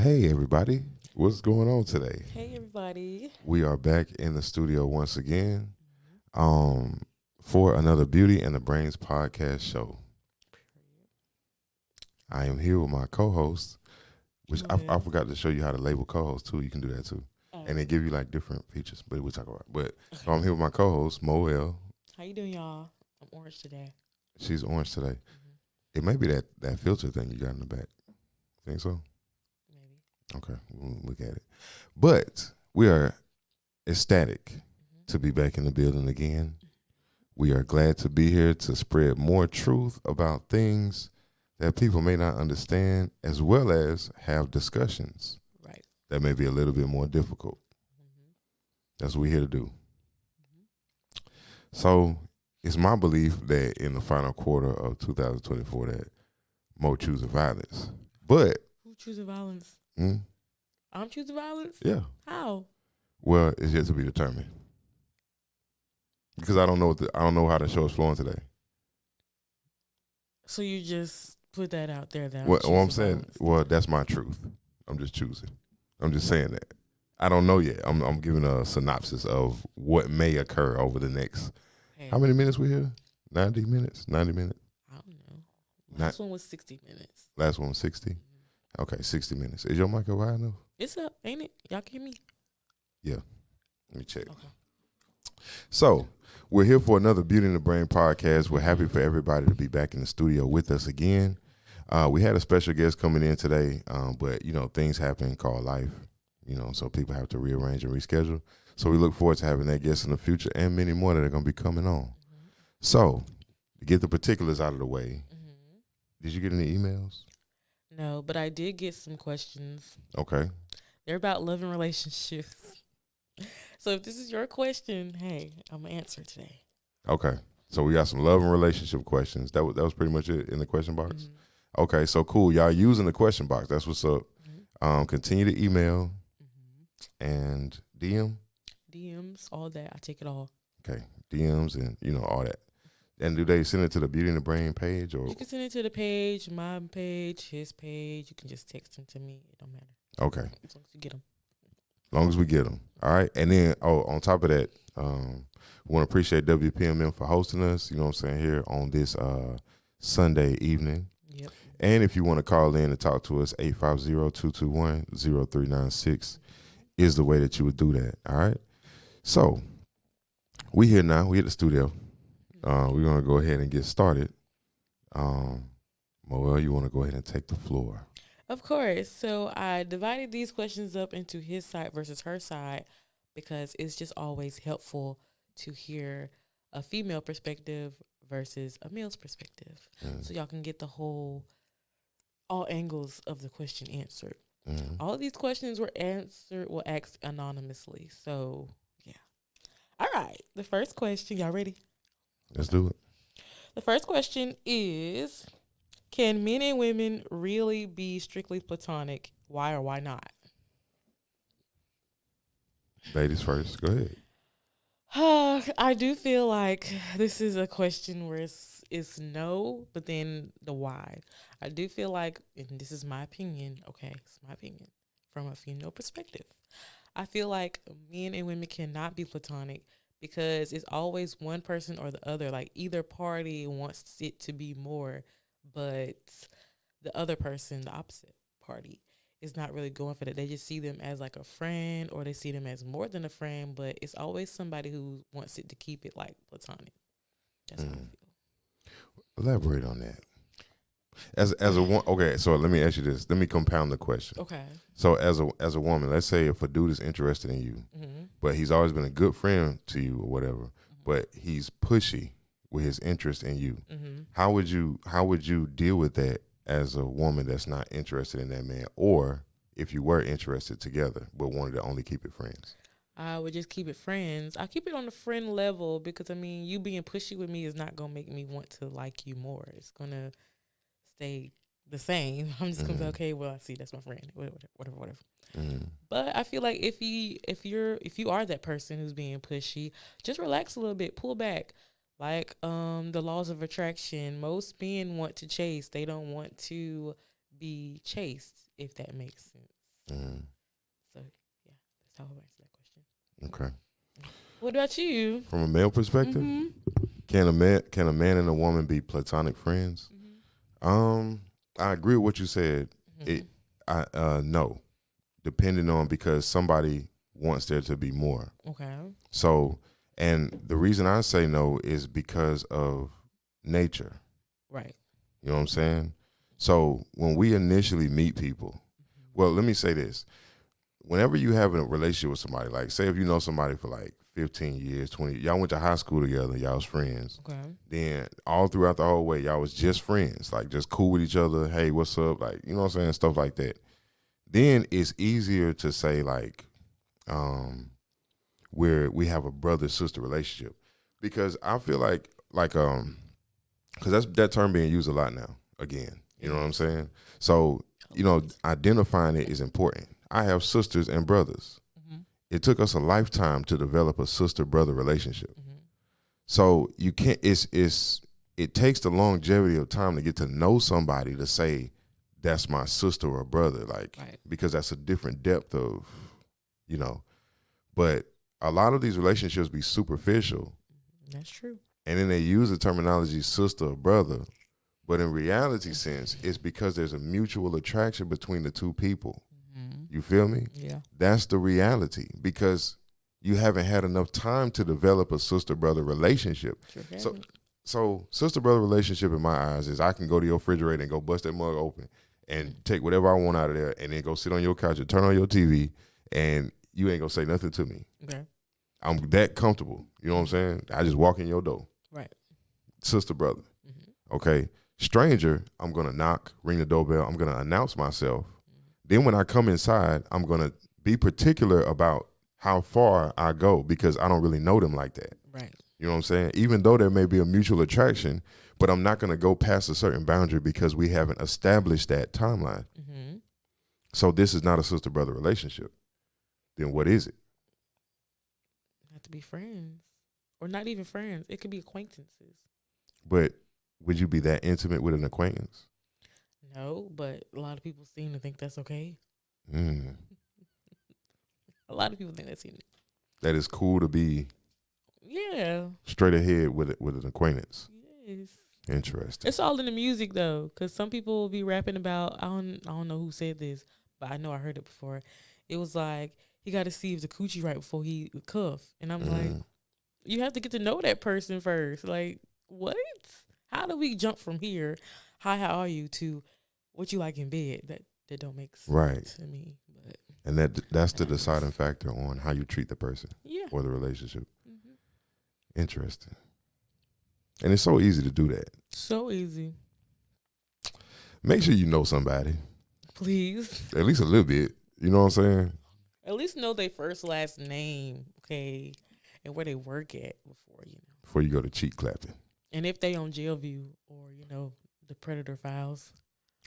Hey everybody, what's going on today? Hey everybody. We are back in the studio once again, um, for another Beauty and the Brains podcast show. I am here with my co-host, which I Well, forgot to show you how to label co-host too. You can do that too, oh, and they give you like different features, but we'll talk about. But so okay. I'm here with my co-host Moel. How you doing, y'all? I'm orange today. She's orange today. Hmm. It may be that filter thing you got in the back. Think so? Maybe. Okay, we'll look at it. But we are ecstatic Hmm. to be back in the building again. We are glad to be here to spread more truth about things that people may not understand, as well as have discussions Right. that may be a little bit more difficult. Hmm. That's what we're here to do. Hmm. So it's my belief that in the final quarter of 2024 that Mo chooses violence. But Who choosing violence? mm, I'm choosing violence. yeah, How? well, it's yet to be determined because I don't know how the show is flowing today. So you just put that out there that I'm What I'm choosing saying, violence. well, that's my truth. I'm just choosing. I'm just saying that. I don't know yet. I'm giving a synopsis of what may occur over the next. Hey, How many minutes we here? 90 minutes. 90 minutes. I don't know. Not Last one was 60 minutes. last one 60. Mhm. Okay, 60 minutes. Is your mic up high enough? It's up, ain't it? Y'all can hear me? Yeah. Let me check. Okay. So we're here for another Beauty in the Brain podcast. We're happy for everybody to be back in the studio with us again. We had a special guest coming in today, but things happen called life. So people have to rearrange and reschedule. So we look forward to having that guest in the future and many more that are going to be coming on. So to get the particulars out of the way, Hmm. did you get any emails? No, but I did get some questions. Okay. They're about love and relationships. So if this is your question, hey, I'm gonna answer today. Okay. So we got some love and relationship questions. That was pretty much it in the question box. Hmm. Okay. So cool. Y'all using the question box. That's what's up. Hmm. Continue to email Hmm. and DM. DMs, all that. I take it all. Okay. DMs and all that. And do they send it to the Beauty in the Brain page or? You can send it to the page, my page, his page. You can just text them to me. It don't matter Okay. as long as you get them. As long as we get them. All right. And then, on top of that, we want to appreciate WPMM for hosting us, you know what I'm saying, here on this Sunday evening. Yep. And if you want to call in and talk to us, 850-221-0396 is the way that you would do that. All right. So we here now. We at the studio. We're going to go ahead and get started. Moel, you want to go ahead and take the floor? Of course. So I divided these questions up into his side versus her side because it's just always helpful to hear a female perspective versus a male's perspective. Mm, So y'all can get the whole all angles of the question answered. mm. All of these questions were asked anonymously. So yeah. All right. The first question, y'all ready? Let's Okay. do it. The first question is, can men and women really be strictly platonic? Why or why not? Ladies first. Go ahead. I do feel like this is a question where it's no, but then the why. I do feel like, and this is my opinion, okay, it's my opinion from a female perspective. I feel like men and women cannot be platonic because it's always one person or the other. Like either party wants it to be more, but the other person, the opposite party, is not really going for that. They just see them as like a friend or they see them as more than a friend, but it's always somebody who wants it to keep it like platonic. That's how I Mm. Elaborate on that. As a one, okay. So let me ask you this. Let me compound the question. feel. Okay. So as a woman, let's say if a dude is interested in you, Mm-hmm. but he's always been a good friend to you or whatever, Mm-hmm. but he's pushy with his interest in you. Mm-hmm. How would you deal with that as a woman that's not interested in that man, or if you were interested together but wanted to only keep it friends? I would just keep it friends. I keep it on the friend level because I mean, you being pushy with me is not gonna make me want to like you more. It's gonna stay the same. I'm just gonna be Mm, okay. Well, I see that's my friend. Whatever. mm, But I feel like if you are that person who's being pushy, just relax a little bit, pull back. Like the laws of attraction, most men want to chase. They don't want to be chased, if that makes sense. Mm. So yeah, that's how I answer that question. Okay. What about you? From a male perspective, Mm-hmm. can a man and a woman be platonic friends? Mm-hmm. Um, I agree with what you said. Mm-hmm. It, I no, depending on because somebody wants there to be more. Okay. So, and the reason I say no is because of nature. Right. You know what I'm saying? So when we initially meet people, well, let me say this: whenever you have a relationship with somebody, like say if you know somebody for like 15 years, 20, y'all went to high school together, y'all was friends. Okay. Then all throughout the whole way, y'all was just friends, like just cool with each other. Hey, what's up? Like, you know what I'm saying? Stuff like that. Then it's easier to say like, where we have a brother sister relationship, because I feel like because that's that term being used a lot now. Again, you know what I'm saying? So identifying it is important. I have sisters and brothers. Mm-hmm. It took us a lifetime to develop a sister brother relationship. Mm-hmm. So you can't. It takes the longevity of time to get to know somebody to say that's my sister or brother, like Right. because that's a different depth of, you know. But a lot of these relationships be superficial, That's true. and then they use the terminology sister or brother, but in reality sense, it's because there's a mutual attraction between the two people. Mm-hmm. You feel me? Yeah. That's the reality, because you haven't had enough time to develop a sister brother relationship. Sure So haven't. so sister brother relationship in my eyes is I can go to your refrigerator and go bust that mug open and take whatever I want out of there and then go sit on your couch and turn on your TV, and you ain't gonna say nothing to me. Okay. I'm that comfortable. You know what I'm saying? I just walk in your door. Right. Sister brother. Mm-hmm. Okay. Stranger, I'm gonna knock, ring the doorbell, I'm gonna announce myself. Mm-hmm. Then when I come inside, I'm gonna be particular about how far I go because I don't really know them like that. Right. You know what I'm saying? Even though there may be a mutual attraction, but I'm not going to go past a certain boundary because we haven't established that timeline. Mm-hmm. So this is not a sister brother relationship. Then what is it? Have to be friends, or not even friends. It could be acquaintances. But would you be that intimate with an acquaintance? No, but a lot of people seem to think that's okay. Mm. A lot of people think that's even. That is cool to be Yeah. straight ahead with an acquaintance. Yes. Interesting. It's all in the music though, because some people will be rapping about. I don't know who said this, but I know I heard it before. It was like he got to see if the coochie right before he cuff, and I'm like, you have to get to know that person first. Like, what? How do we jump from here? Hi, how are you? To what you like in bed? That don't make sense Right. to me. But And that's the deciding factor on how you treat the person yeah. or the relationship. Mm-hmm. Interesting. And it's so easy to do that. So easy. Make sure you know somebody. Please. At least a little bit. You know what I'm saying? At least know their first last name, okay, and where they work at before Before you go to cheek clapping. and if they on Jailview or the Predator Files.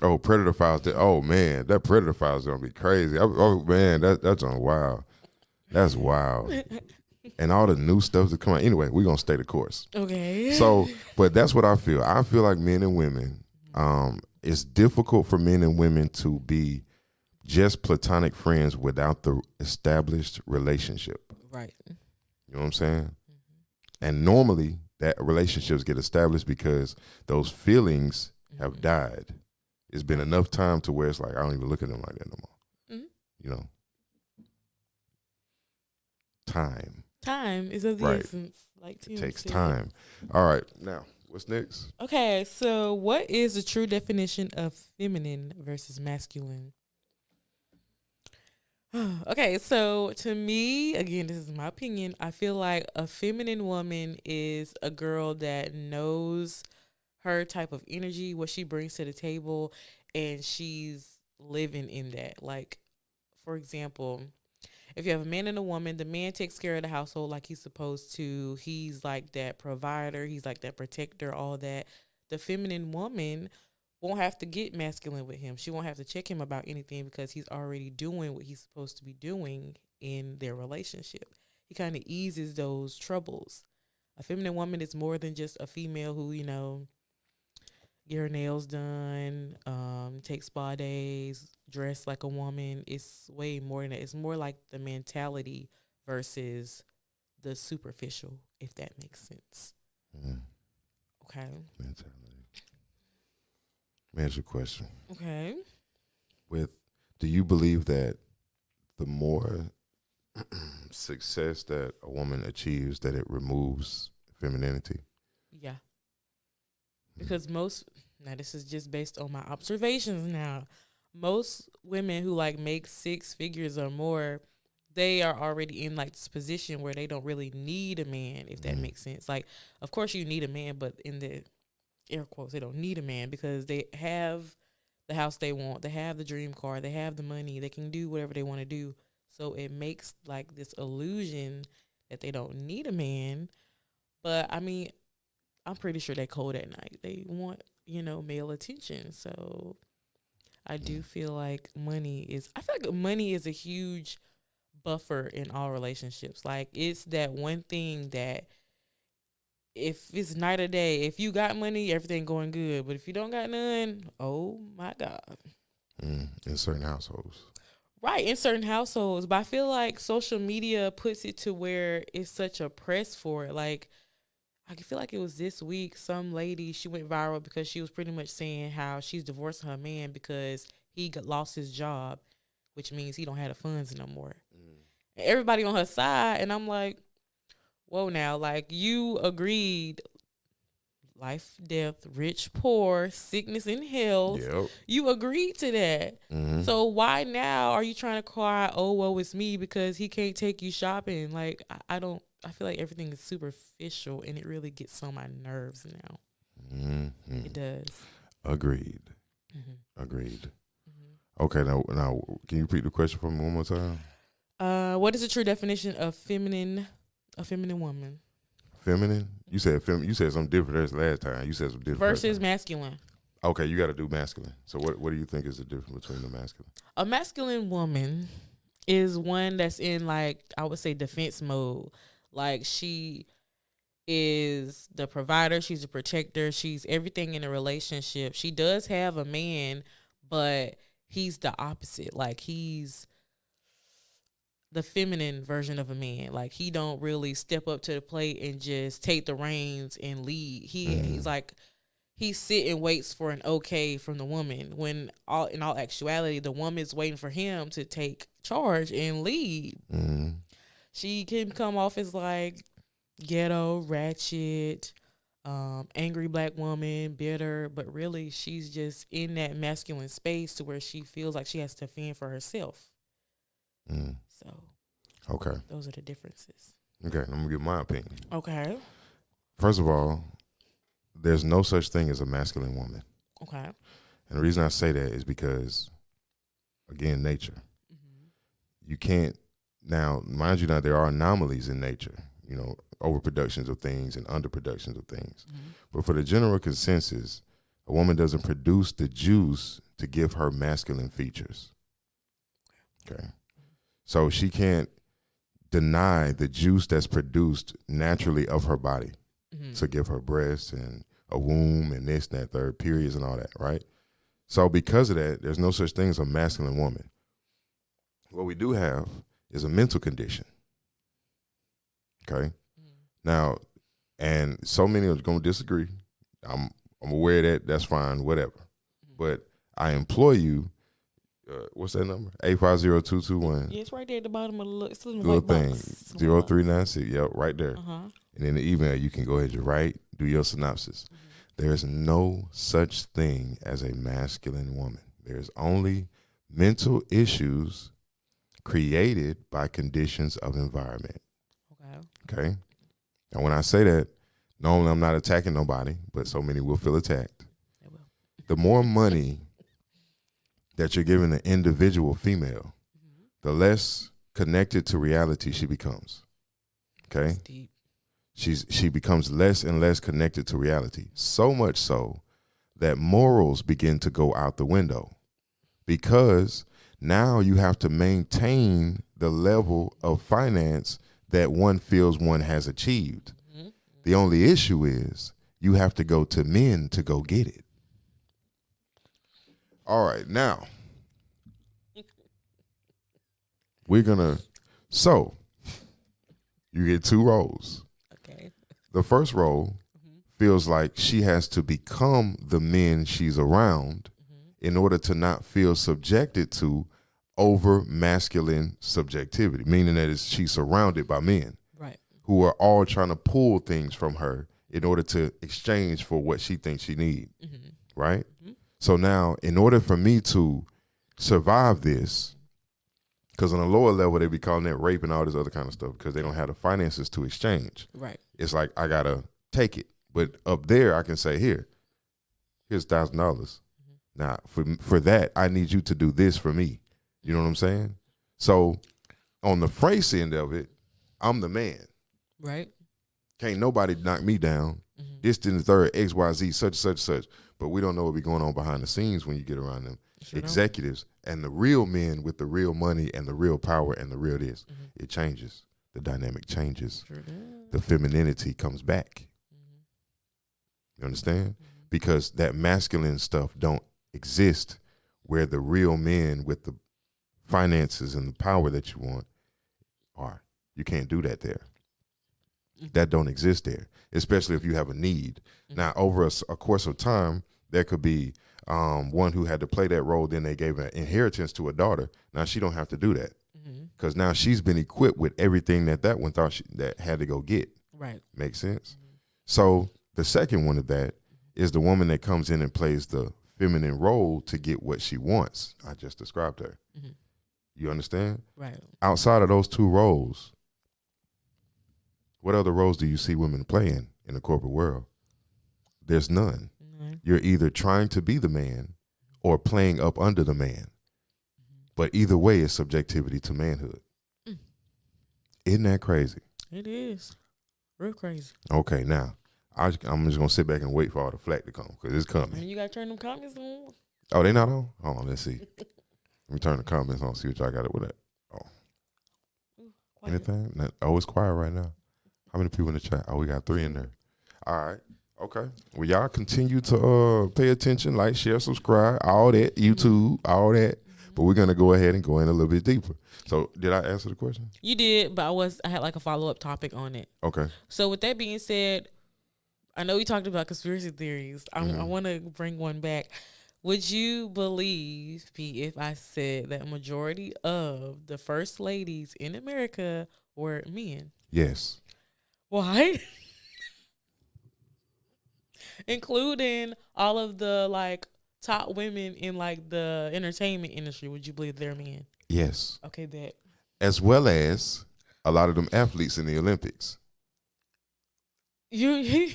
Oh, Predator Files. Oh man, that Predator Files is gonna be crazy. Oh man, that's on wild. That's wild. And all the new stuff that come out. Anyway, we're gonna stay the course. Okay. So, but that's what I feel. I feel like men and women, it's difficult for men and women to be just platonic friends without the established relationship. Right. You know what I'm saying? And normally that relationships get established because those feelings have died. It's been enough time to where it's like, I don't even look at them like that no more. Mm-hmm. You know? Time. Time is of the essence. Like It Tim takes said. time. All right. Now, what's next? Okay, so what is the true definition of feminine versus masculine? Okay, so to me, again, this is my opinion. I feel like a feminine woman is a girl that knows her type of energy, what she brings to the table, and she's living in that. Like, for example, if you have a man and a woman, the man takes care of the household like he's supposed to. He's like that provider, he's like that protector, all that. The feminine woman won't have to get masculine with him. She won't have to check him about anything because he's already doing what he's supposed to be doing in their relationship. He kind of eases those troubles. A feminine woman is more than just a female who, get her nails done, take spa days, dress like a woman. It's way more than that. It's more like the mentality versus the superficial, if that makes sense. Mm. Okay. Mentality. Let me ask you a question. Okay. Do you believe that the more success that a woman achieves, that it removes femininity? Yeah. Because now this is just based on my observations now. Most women who like make six figures or more, they are already in like this position where they don't really need a man, if that makes sense. Like, of course you need a man, but in the air quotes, they don't need a man because they have the house they want, they have the dream car, they have the money, they can do whatever they want to do. So it makes like this illusion that they don't need a man. But I mean, I'm pretty sure they're cold at night. They want, male attention. So I do feel like I feel like money is a huge buffer in all relationships. Like, it's that one thing that if it's night or day, if you got money, everything going good. But if you don't got none, oh my God. In certain households. Right, in certain households. But I feel like social media puts it to where it's such a press for it. Like, I feel like it was this week, some lady, she went viral because she was pretty much saying how she's divorcing her man because he lost his job, which means he don't have the funds no more. And everybody on her side, and I'm like, whoa now, like, you agreed life, death, rich, poor, sickness, and health. Yep. You agreed to that. Mm-hmm. So why now are you trying to cry, oh, woe, it's me because he can't take you shopping? Like, I feel like everything is superficial and it really gets on my nerves now. Mm-hmm. It does. Agreed. Mm-hmm. Agreed. Mm-hmm. Okay, now, can you repeat the question for me one more time? What is the true definition of a feminine woman? Feminine? You said you said something different as last time. You said something different. Versus masculine. Okay, you got to do masculine. So what do you think is the difference between the masculine? A masculine woman is one that's in, like, I would say, defense mode. Like, she is the provider, she's the protector, she's everything in a relationship. She does have a man, but he's the opposite. Like, he's the feminine version of a man. Like, he don't really step up to the plate and just take the reins and lead. He's like, he sit and waits for an okay from the woman, when in all actuality, the woman's waiting for him to take charge and lead. Mm-hmm. She can come off as like ghetto, ratchet, angry black woman, bitter, but really she's just in that masculine space to where she feels like she has to fend for herself. So, okay, those are the differences. Okay, I'm gonna give my opinion. Okay. First of all, there's no such thing as a masculine woman. Okay. And the reason I say that is because, again, nature. You can't, now, mind you, now there are anomalies in nature, overproductions of things and underproductions of things. But for the general consensus, a woman doesn't produce the juice to give her masculine features. Okay. So she can't deny the juice that's produced naturally of her body to give her breasts and a womb and this and that, third, periods and all that, right? So because of that, there's no such thing as a masculine woman. What we do have is a mental condition. Okay? Now, and so many are going to disagree. I'm aware of that. That's fine, whatever. But I implore you, what's that number? 850-221. Yeah, it's right there at the bottom of the little thing. 0396. Yep, right there. And in the email, you can go ahead and write, do your synopsis. There's no such thing as a masculine woman. There's only mental issues created by conditions of environment. Okay? And when I say that, normally I'm not attacking nobody, but so many will feel attacked. They will. The more money that you're giving an individual female, the less connected to reality she becomes. Okay? Deep. She becomes less and less connected to reality. So much so that morals begin to go out the window, because now you have to maintain the level of finance that one feels one has achieved. The only issue is you have to go to men to go get it. All right, now we're gonna. So you get two roles. Okay. The first role feels like she has to become the men she's around in order to not feel subjected to over masculine subjectivity, meaning that she's surrounded by men Right. who are all trying to pull things from her in order to exchange for what she thinks she needs, right? So now, in order for me to survive this, because on a lower level, they be calling that rape and all this other kind of stuff because they don't have the finances to exchange. Right. It's like, I got to take it. But up there, I can say, here's $1,000. Now, for that, I need you to do this for me. You know what I'm saying? So on the face end of it, I'm the man. Right. Can't nobody knock me down. This, then the third, X, Y, Z, such. But we don't know what be going on behind the scenes when you get around them executives and the real men with the real money and the real power and the real this. It changes. The dynamic changes. Sure does. The femininity comes back. You understand? Because that masculine stuff don't exist where the real men with the finances and the power that you want are. You can't do that there. That don't exist there, especially if you have a need. Now, over a course of time, there could be one who had to play that role. Then they gave an inheritance to a daughter. Now she don't have to do that because now she's been equipped with everything that one thought that had to go get. Right. Makes sense? So the second one of that is the woman that comes in and plays the feminine role to get what she wants. I just described her. You understand? Right. Outside of those two roles, what other roles do you see women playing in the corporate world? There's none. You're either trying to be the man or playing up under the man. But either way is subjectivity to manhood. Isn't that crazy? It is. Real crazy. Okay, now, I'm just going to sit back and wait for all the flack to come because it's I coming. mean, you got to turn them comments on. Oh, they not on? Hold on, let's see. Let me turn the comments on, see what y'all got it with that. Oh, anything? Oh, it's quiet right now. How many people in the chat? Oh, we got 3 in there. All right. Okay. Well, y'all continue to pay attention, like, share, subscribe, all that, YouTube, all that. But we're gonna go ahead and go in a little bit deeper. So, did I answer the question? You did, but I had like a follow-up topic on it. Okay. So with that being said, I know we talked about conspiracy theories. I want to bring one back. Would you believe, Pete, if I said that majority of the first ladies in America were men? Yes. Why? Including all of the like top women in like the entertainment industry. Would you believe they're men? Yes. Okay, bet. As well as a lot of them athletes in the Olympics. Okay,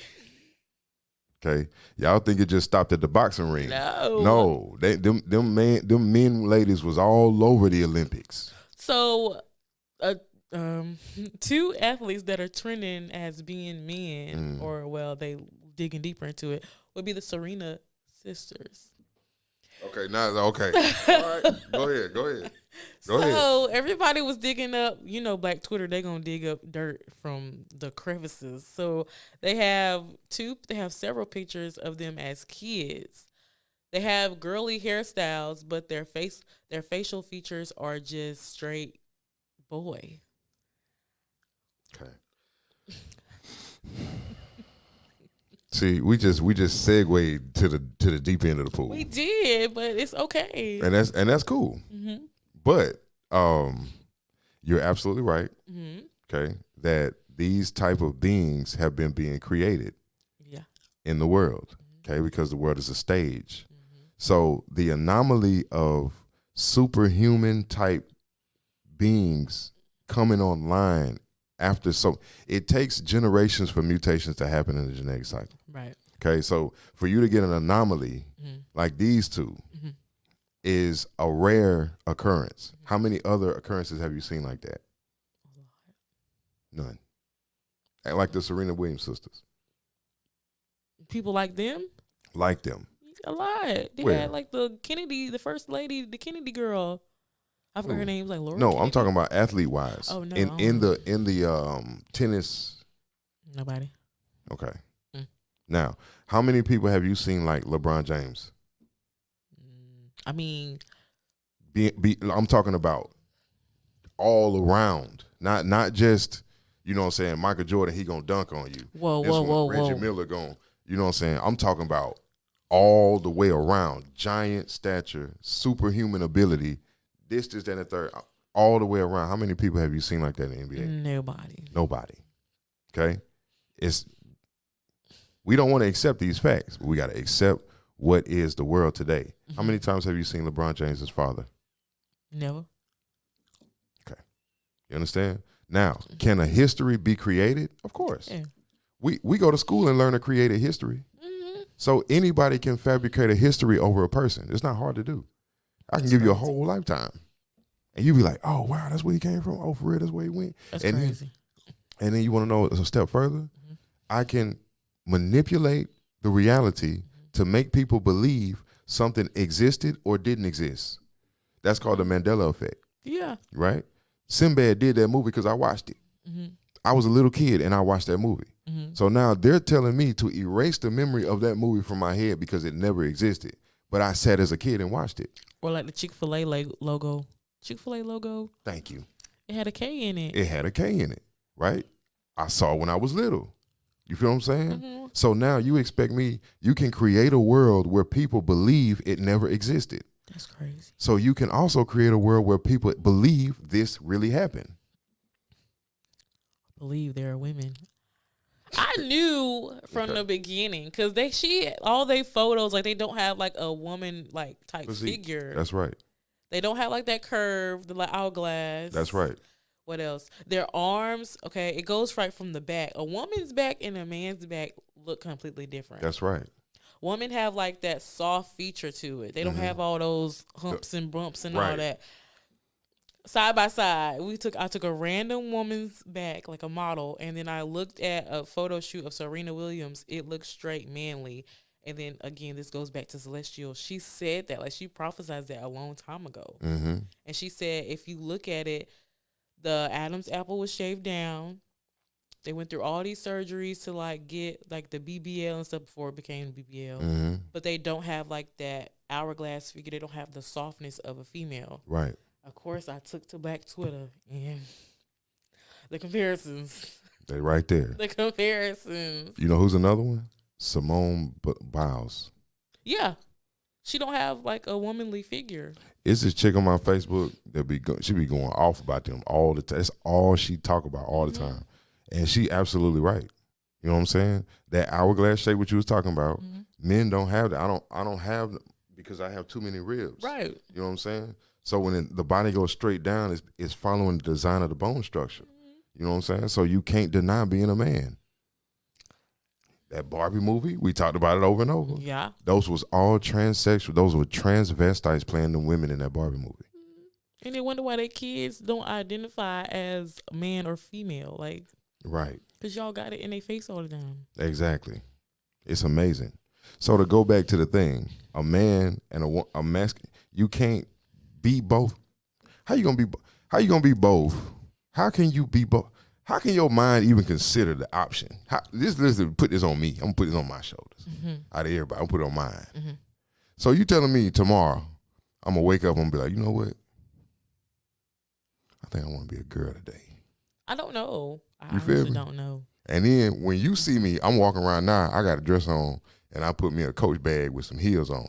y'all think it just stopped at the boxing ring? No. Them men ladies was all over the Olympics. So, 2 athletes that are trending as being men, or well, they digging deeper into it, would be the Serena sisters. Okay, now okay. All right, go ahead. Go ahead. So everybody was digging up, Black Twitter, they gonna dig up dirt from the crevices. So they have several pictures of them as kids. They have girly hairstyles, but their facial features are just straight boy. Okay. See, we just segued to the deep end of the pool. We did, but it's okay. And that's cool. But you're absolutely right. Okay, that these type of beings have been being created. Yeah. In the world. Okay, because the world is a stage. So the anomaly of superhuman type beings coming online after it takes generations for mutations to happen in the genetic cycle. Right. Okay, so for you to get an anomaly like these two is a rare occurrence. How many other occurrences have you seen like that? None. Like the Serena Williams sisters. People like them? Like them. A lot. They had like the first lady, the Kennedy girl. I forgot her name. Was like Laura. No, Kennedy. I'm talking about athlete wise. Oh no. In the tennis. Nobody. Okay. Now, how many people have you seen like LeBron James? I mean, I'm talking about all around, not just, you know what I'm saying, Michael Jordan, he gonna dunk on you. Reggie Miller gonna, you know what I'm saying. I'm talking about all the way around, giant stature, superhuman ability, this, that, and the third, all the way around. How many people have you seen like that in the NBA? Nobody. Okay, we don't want to accept these facts, but we got to accept what is the world today. How many times have you seen LeBron James' father? Never. Okay. You understand? Now, can a history be created? Of course. Yeah. We go to school and learn to create a history. So anybody can fabricate a history over a person. It's not hard to do. I can give you a whole lifetime. And you be like, oh, wow, that's where he came from. Oh, for real, that's where he went. That's crazy. And then you want to know a step further? I can manipulate the reality to make people believe something existed or didn't exist. That's called the Mandela effect. Yeah. Right? Sinbad did that movie because I watched it. I was a little kid and I watched that movie. So now they're telling me to erase the memory of that movie from my head because it never existed. But I sat as a kid and watched it. Or like the Chick-fil-A logo. Chick-fil-A logo. Thank you. It had a K in it. It had a K in it, right? I saw it when I was little. You feel what I'm saying? So now you expect me, you can create a world where people believe it never existed. That's crazy. So you can also create a world where people believe this really happened. Believe there are women. I knew from the beginning because all they photos, like they don't have like a woman like type figure. That's right. They don't have like that curve, the like hourglass. That's right. What else? Their arms, okay, it goes right from the back. A woman's back and a man's back look completely different. That's right. Women have like that soft feature to it. They don't have all those humps and bumps and all that. Side by side, I took a random woman's back, like a model, and then I looked at a photo shoot of Serena Williams. It looked straight manly. And then again, this goes back to Celestial. She said that, like she prophesied that a long time ago. And she said, if you look at it, the Adam's apple was shaved down. They went through all these surgeries to like get like the BBL and stuff before it became BBL. But they don't have like that hourglass figure. They don't have the softness of a female. Right. Of course, I took to Black Twitter and the comparisons. They right there. The comparisons. You know who's another one? Simone Biles. Yeah. She don't have like a womanly figure. It's this chick on my Facebook that she be going off about them all the time. That's all she talk about all the time. And she absolutely right. You know what I'm saying? That hourglass shape, what you was talking about, men don't have that. I don't have, because I have too many ribs. Right. You know what I'm saying? So when the body goes straight down, it's following the design of the bone structure. You know what I'm saying? So you can't deny being a man. That Barbie movie, we talked about it over and over. Yeah. Those was all transsexual. Those were transvestites playing the women in that Barbie movie. And they wonder why their kids don't identify as man or female. Like, right. Because y'all got it in their face all the time. Exactly. It's amazing. So to go back to the thing, a man and a masculine, you can't be both. How you gonna be both? How can you be both? How can your mind even consider the option? Listen, put this on me. I'm gonna put this on my shoulders. Out of everybody, I'm gonna put it on mine. So you telling me tomorrow I'm gonna wake up and be like, you know what? I think I want to be a girl today. I don't know. I honestly don't know. And then when you see me, I'm walking around now. I got a dress on, and I put me a Coach bag with some heels on.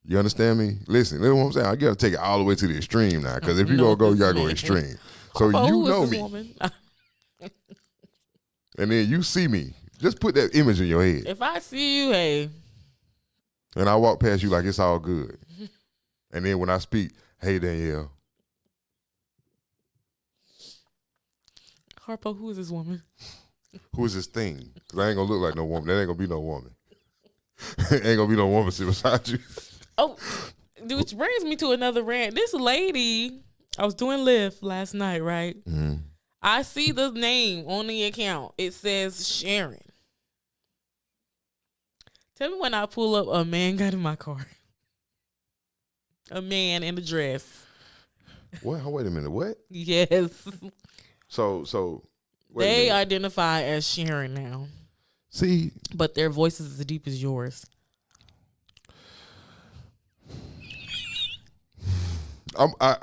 You understand me? Listen what I'm saying. I gotta take it all the way to the extreme now, because if you gonna go, you gotta go extreme. So you know me. And then you see me. Just put that image in your head. If I see you, hey. And I walk past you like it's all good. And then when I speak, hey Danielle. Harpo, who is this woman? Who is this thing? Because I ain't gonna look like no woman. That ain't gonna be no woman. Ain't gonna be no woman sitting beside you. Oh, which brings me to another rant. This lady, I was doing Lyft last night, right? I see the name on the account. It says Sharon. Tell me when I pull up, a man got in my car. A man in a dress. What? Wait a minute. What? Yes. So they identify as Sharon now. See, but their voice is as deep as yours.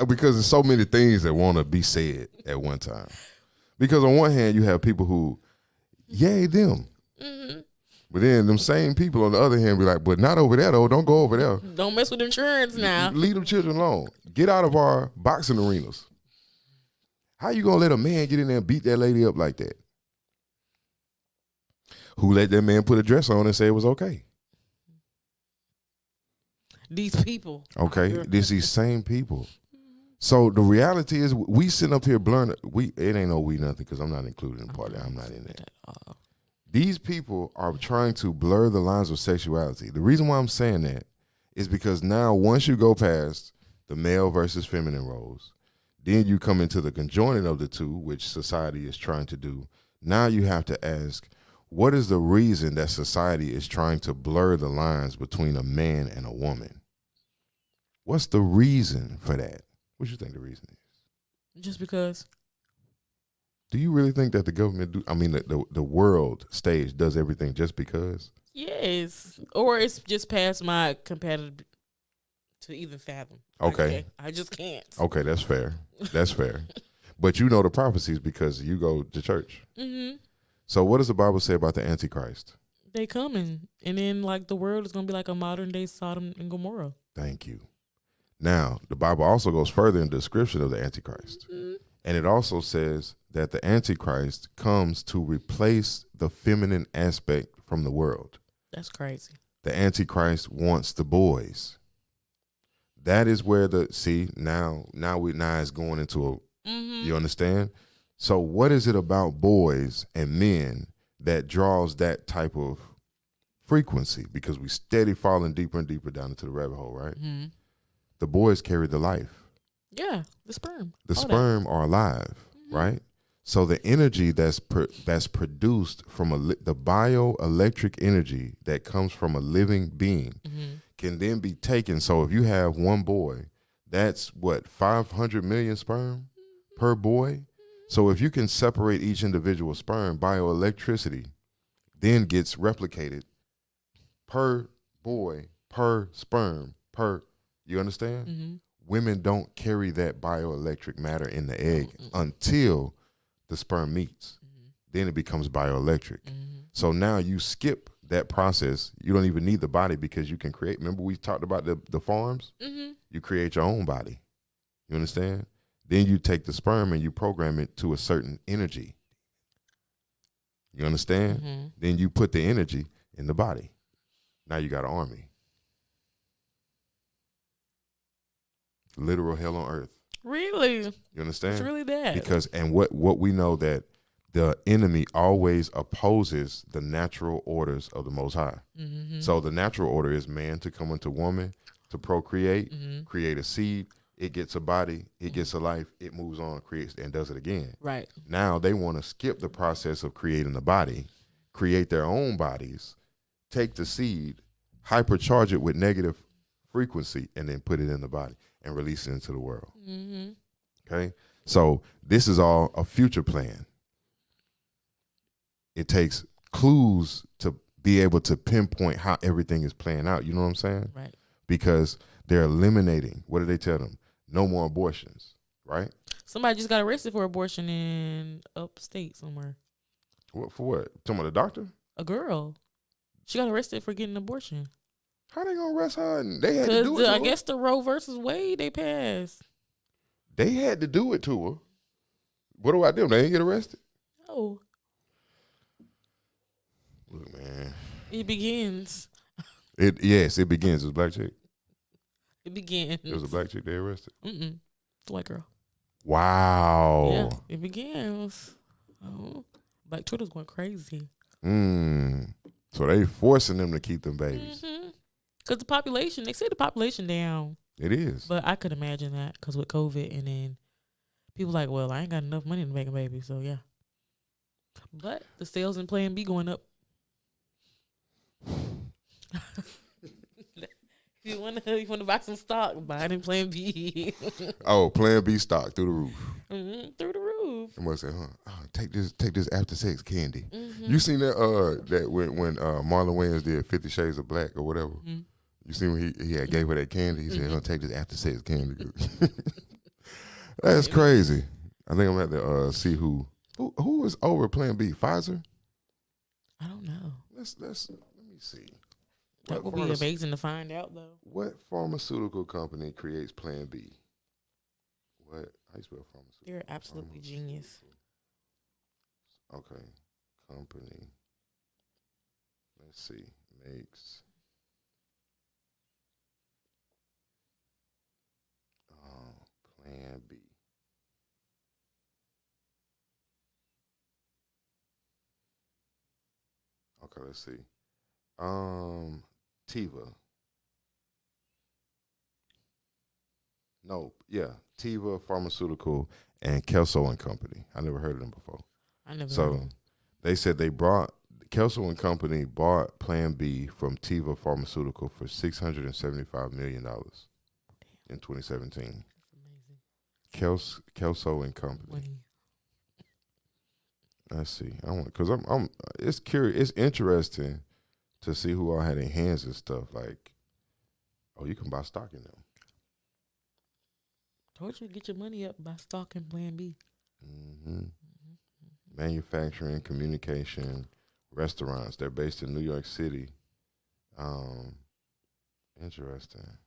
Because there's so many things that want to be said at one time. Because on one hand, you have people who, yay them. Mm-hmm. But then them same people on the other hand be like, but not over there though. Don't go over there. Don't mess with insurance now. Leave them children alone. Get out of our boxing arenas. How you gonna let a man get in there and beat that lady up like that? Who let that man put a dress on and say it was okay? These people. Okay, this these same people. So the reality is, we sitting up here blurring. It ain't no we nothing because I'm not included in the party. I'm not in that. These people are trying to blur the lines of sexuality. The reason why I'm saying that is because now once you go past the male versus feminine roles, then you come into the conjoining of the two, which society is trying to do. Now you have to ask, what is the reason that society is trying to blur the lines between a man and a woman? What's the reason for that? What do you think the reason is? Just because. Do you really think that the government the world stage does everything just because? Yes. Or it's just past my compatibility to even fathom. Okay. I just can't. Okay, that's fair. That's fair. But you know the prophecies because you go to church. Mm-hmm. So what does the Bible say about the Antichrist? They coming. And then like the world is going to be like a modern day Sodom and Gomorrah. Thank you. Now, the Bible also goes further in the description of the Antichrist. Mm-hmm. And it also says that the Antichrist comes to replace the feminine aspect from the world. That's crazy. The Antichrist wants the boys. That is where now it's going into you understand? So what is it about boys and men that draws that type of frequency? Because we steady falling deeper and deeper down into the rabbit hole, right? Mm-hmm. The boys carry the life. Yeah, the sperm. The sperm are alive, right? So the energy that's produced from the bioelectric energy that comes from a living being can then be taken. So if you have one boy, that's what, 500 million sperm per boy? So if you can separate each individual sperm, bioelectricity then gets replicated per boy, per sperm, you understand? Mm-hmm. Women don't carry that bioelectric matter in the egg until the sperm meets. Mm-hmm. Then it becomes bioelectric. Mm-hmm. So now you skip that process. You don't even need the body because you can create. Remember we talked about the farms? Mm-hmm. You create your own body. You understand? Then you take the sperm and you program it to a certain energy. You understand? Mm-hmm. Then you put the energy in the body. Now you got an army. Literal hell on earth. Really? You understand? It's really that. Because what we know that the enemy always opposes the natural orders of the Most High. Mm-hmm. So the natural order is man to come into woman, to procreate, create a seed. It gets a body, it gets a life, it moves on, creates, and does it again. Right. Now they want to skip the process of creating the body, create their own bodies, take the seed, hypercharge it with negative frequency, and then put it in the body and release it into the world. Mm-hmm. Okay? So this is all a future plan. It takes clues to be able to pinpoint how everything is playing out. You know what I'm saying? Right. Because they're eliminating, what do they tell them? No more abortions, right? Somebody just got arrested for abortion in upstate somewhere. What for what? Talking about the doctor? A girl. She got arrested for getting an abortion. How they gonna arrest her? And they had to do it to her. I guess the Roe versus Wade they passed. They had to do it to her. What do I do? They ain't get arrested? No. Look, man. It begins. Yes, it begins. It was a black chick. It begins. It was a black chick they arrested. It's a white girl. Wow. Yeah, it begins. Oh, Black Twitter's going crazy. So they forcing them to keep them babies. Because the population, they say the population down. It is. But I could imagine that because with COVID and then people like, well, I ain't got enough money to make a baby, so yeah. But the sales in Plan B going up. If you want to buy some stock, buy it in Plan B. Oh, Plan B stock through the roof. Through the roof. Somebody say, take this after sex candy. You seen that when Marlon Wayans did 50 Shades of Black or whatever? You see when he had gave her that candy? He said, "I'm gonna take this after sex candy." That's crazy. I think I'm gonna have to see who is over Plan B. Pfizer. I don't know. Let me see. That would be amazing to find out, though. What pharmaceutical company creates Plan B? What? How you spell pharmaceutical? They're absolutely genius. Okay. Company. Let's see. Makes. Plan B. Okay, let's see. Teva. No, yeah, Teva Pharmaceutical and Kelso and Company. I never heard of them before. I never. So they said Kelso and Company bought Plan B from Teva Pharmaceutical for $675 million in 2017. That's amazing. Kelso and Company. Money. Let's see. I want because I'm. It's curious. It's interesting to see who all had their hands and stuff. Like, oh, you can buy stock in them. Told you to get your money up by stocking Plan B. Mm-hmm. Manufacturing, communication, restaurants. They're based in New York City. Interesting.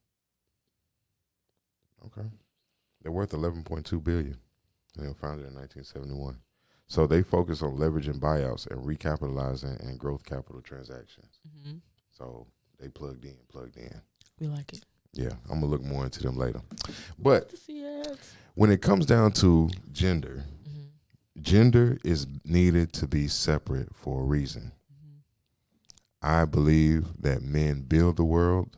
Okay. They're worth $11.2 billion. They were founded in 1971. So they focus on leveraging buyouts and recapitalizing and growth capital transactions. Mm-hmm. So they plugged in. We like it. Yeah, I'm gonna look more into them later. But when it comes down to gender, gender is needed to be separate for a reason. I believe that men build the world.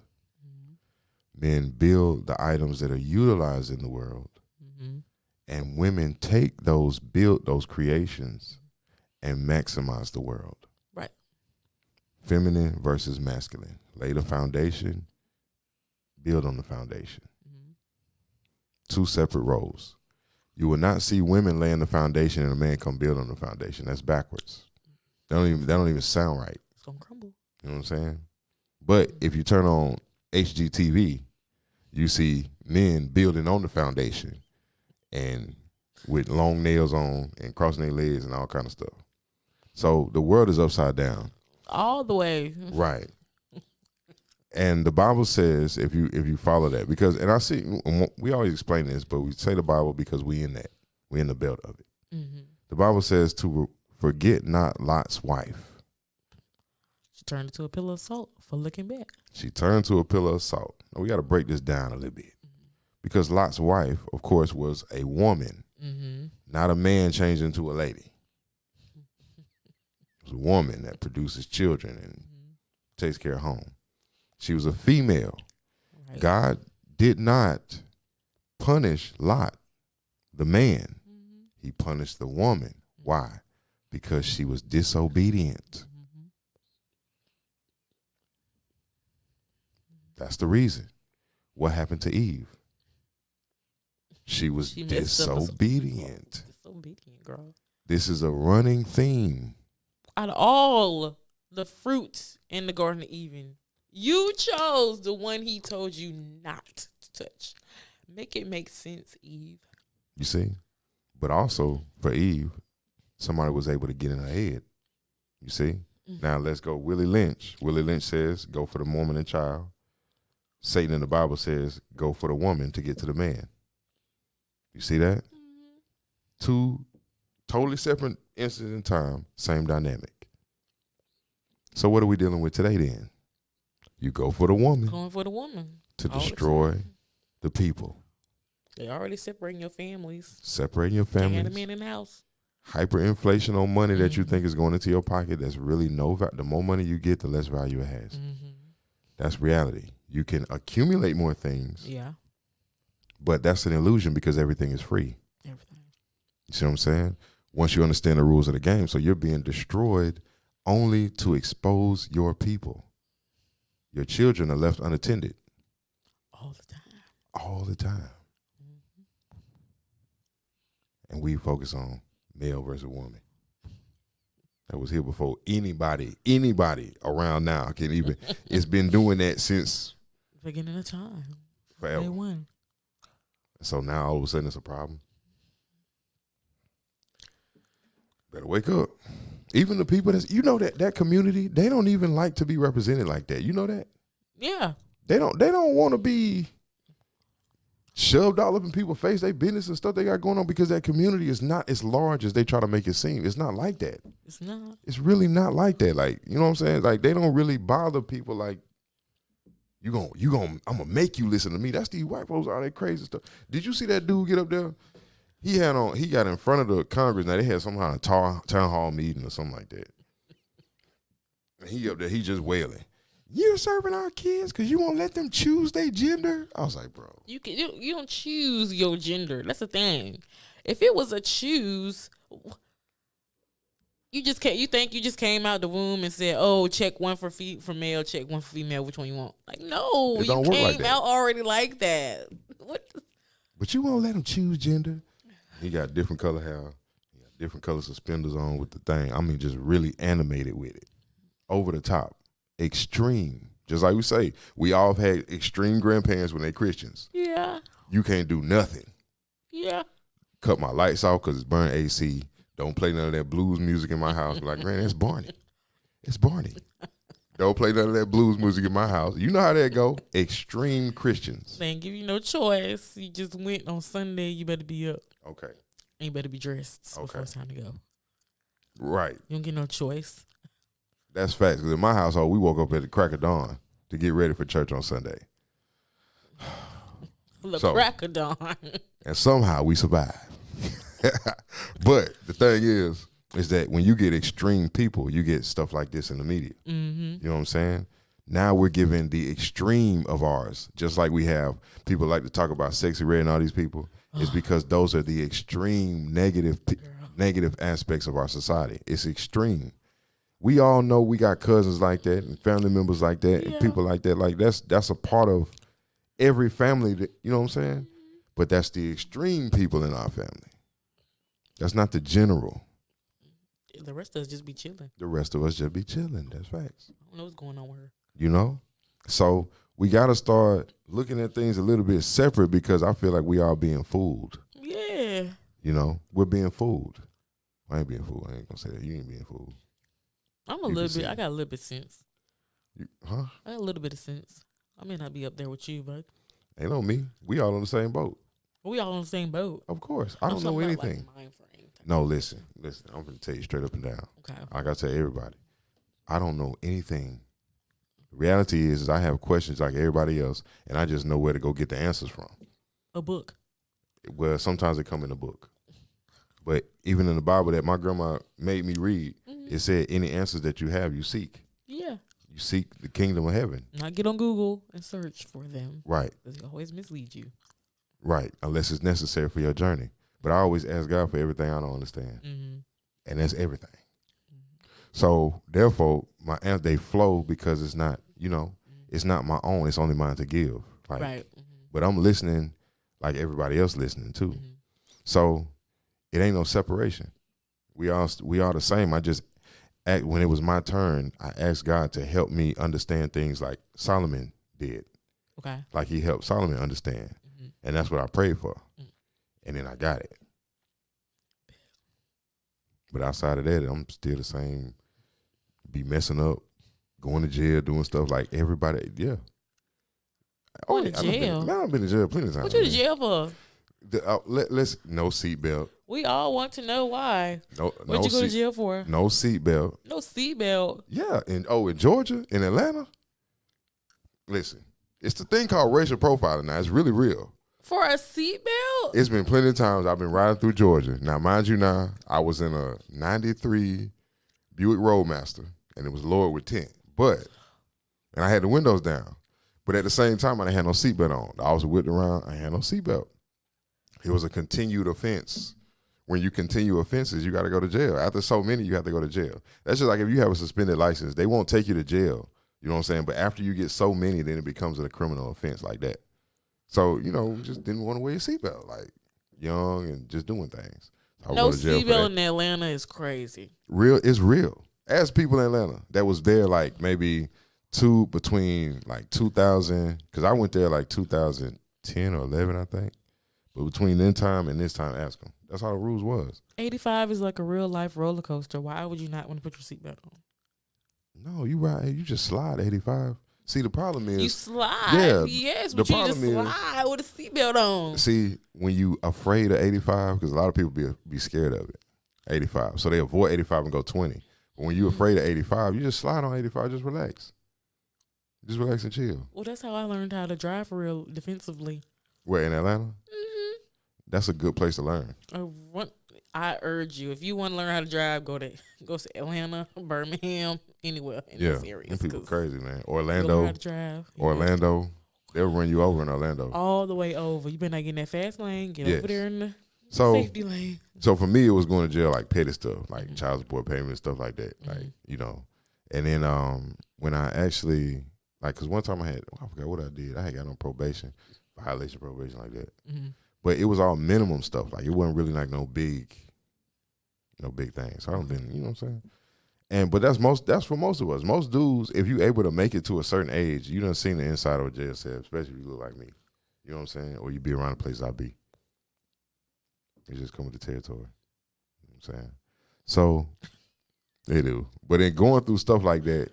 Men build the items that are utilized in the world. And women take those creations and maximize the world. Right. Feminine versus masculine. Lay the foundation, build on the foundation. Two separate roles. You will not see women laying the foundation and a man come build on the foundation. That's backwards. That don't even sound right. It's gonna crumble. You know what I'm saying? But if you turn on HGTV, you see men building on the foundation and with long nails on and crossing their legs and all kind of stuff. So the world is upside down. All the way. Right. And the Bible says if you follow that, because, and I see, we always explain this, but we say the Bible because we in that. We in the belt of it. The Bible says to forget not Lot's wife. She turned into a pillar of salt for looking back. She turned to a pillar of salt. Now we got to break this down a little bit. Because Lot's wife, of course, was a woman, not a man changed into a lady. It was a woman that produces children and takes care of home. She was a female. Right. God did not punish Lot, the man. He punished the woman. Why? Because she was disobedient. That's the reason. What happened to Eve? She was disobedient. Disobedient, girl. This is a running theme. Out of all the fruits in the Garden of Eden, you chose the one he told you not to touch. Make it make sense, Eve. You see? But also, for Eve, somebody was able to get in her head. You see? Now, let's go Willie Lynch. Willie Lynch says, go for the woman and child. Satan in the Bible says, go for the woman to get to the man. You see that? Two totally separate instances in time, same dynamic. So what are we dealing with today then? You go for the woman. Going for the woman. To destroy the people. They already separating your families. Separating your families. Can't have a man in the house. Hyperinflation on money that you think is going into your pocket. That's really no value. The more money you get, the less value it has. That's reality. You can accumulate more things. Yeah. But that's an illusion because everything is free. Everything. You see what I'm saying? Once you understand the rules of the game, so you're being destroyed only to expose your people. Your children are left unattended. All the time. All the time. And we focus on male versus woman. That was here before anybody around now can even. It's been doing that since Beginning of time. Forever. Day one. So now all of a sudden it's a problem. Better wake up. Even the people that community, they don't even like to be represented like that. You know that? Yeah. They don't want to be shoved all up in people's face, their business and stuff they got going on, because that community is not as large as they try to make it seem. It's not like that. It's not. It's really not like that. Like, you know what I'm saying? Like, they don't really bother people like, I'm gonna make you listen to me. That's these white folks, all that crazy stuff. Did you see that dude get up there? He got in front of the Congress. Now they had some kind of town hall meeting or something like that. And he up there, he just wailing. You're serving our kids because you won't let them choose their gender? I was like, bro. You don't choose your gender. That's the thing. If it was a choose, you just can't. You think you just came out the womb and said, "Oh, check one for male, check one for female. Which one you want?" Like, no, It don't you work like came that. out already like that. What? But you won't let them choose gender? He got different color hair. He got different color suspenders on with the thing. I mean, just really animated with it. Over the top. Extreme. Just like we say, we all have had extreme grandparents when they're Christians. Yeah. You can't do nothing. Yeah. Cut my lights off because it's burning AC. Don't play none of that blues music in my house. Be like, Granny, that's Barney. It's Barney. Don't play none of that blues music in my house. You know how that go. Extreme Christians. They ain't give you no choice. You just went on Sunday. You better be up. Okay. And you better be dressed before it's time to go. Right. You don't get no choice. That's facts. Because in my household, we woke up at the crack of dawn to get ready for church on Sunday. Crack of dawn. And somehow we survived. But the thing is that when you get extreme people, you get stuff like this in the media. Mm-hmm. You know what I'm saying? Now we're giving the extreme of ours, just like we have people like to talk about Sexy Red and all these people. It's because those are the extreme negative aspects of our society. It's extreme. We all know we got cousins like that and family members like that and people like that. Like that's a part of every family. That, you know what I'm saying? But that's the extreme people in our family. That's not the general. The rest of us just be chilling. The rest of us just be chilling. That's facts. I don't know what's going on with her. You know? So we got to start looking at things a little bit separate because I feel like we are being fooled. Yeah. You know? We're being fooled. I ain't being fooled. I ain't going to say that. You ain't being fooled. I got a little bit of sense. I got a little bit of sense. I may not be up there with you, but. Ain't on me. We all on the same boat. We all on the same boat. Of course. I don't know anything. Like mind frame. No, listen. I'm going to tell you straight up and down. Okay. I got to tell everybody. I don't know anything. The reality is I have questions like everybody else, and I just know where to go get the answers from. A book. Well, sometimes they come in a book. But even in the Bible that my grandma made me read, it said any answers that you have, you seek. Yeah. You seek the kingdom of heaven. Not get on Google and search for them. Right. Because they always mislead you. Right. Unless it's necessary for your journey. But I always ask God for everything I don't understand. Mm-hmm. And that's everything. Mm-hmm. So, therefore, my answers, they flow because it's not, it's not my own. It's only mine to give. Like, right. But I'm listening like everybody else listening too. Mm-hmm. So, it ain't no separation. We are the same. I just when it was my turn, I asked God to help me understand things like Solomon did. Okay. Like he helped Solomon understand. Mm-hmm. And that's what I prayed for. Mm-hmm. And then I got it. But outside of that, I'm still the same. Be messing up, going to jail, doing stuff like everybody. Yeah. Going to jail? I've been to jail plenty of times. What you to jail for? Let's no seatbelt. We all want to know why. What'd you go to jail for? No seatbelt. No seatbelt. Yeah, in Georgia, in Atlanta. Listen, it's the thing called racial profiling now. It's really real. For a seatbelt? It's been plenty of times I've been riding through Georgia. Now, mind you, I was in a '93 Buick Roadmaster, and it was lowered with tint, and I had the windows down. But at the same time, I didn't have no seatbelt on. I was whipped around. I had no seatbelt. It was a continued offense. When you continue offenses, you got to go to jail. After so many, you have to go to jail. That's just like if you have a suspended license, they won't take you to jail. You know what I'm saying? But after you get so many, then it becomes a criminal offense like that. So, just didn't want to wear a seatbelt, like young and just doing things. No seatbelt in Atlanta is crazy. It's real. Ask people in Atlanta that was there like maybe between like 2000, because I went there like 2010 or 11, I think. But between then time and this time, ask them. That's how the rules was. 85 is like a real life roller coaster. Why would you not want to put your seatbelt on? No, you right. You just slide 85. See, the problem is You slide. yeah, Yes, the but you just problem is- slide with a seatbelt on. see when you afraid of 85, because a lot of people be scared of it. 85, so they avoid 85 and go 20. But when you afraid of 85, you just slide on 85. Just relax. Just relax and chill. Well, that's how I learned how to drive for real defensively. Where in Atlanta? Mm-hmm. That's a good place to learn. I urge you, if you want to learn how to drive, go to Atlanta, Birmingham, anywhere in Yeah, this area. them people crazy, man. Learn how Orlando, to drive. Orlando, they'll run you over in Orlando. All the way over. You better not get in that fast lane. Get Yes. over there in the So, safety lane. so for me, it was going to jail like petty stuff, like Mhm. child support payments, stuff like that, Mhm. like And then when I actually because one time I forgot what I did. I had got on probation, violation probation like that. Mm-hmm. But it was all minimum stuff. Like it wasn't really like no big things. So I don't been, you know what I'm saying? But that's for most of us. Most dudes, if you able to make it to a certain age, you done seen the inside of a jail cell, especially if you look like me. You know what I'm saying? Or you be around the place I be. You just come with the territory. You know what I'm saying? So they do. But in going through stuff like that,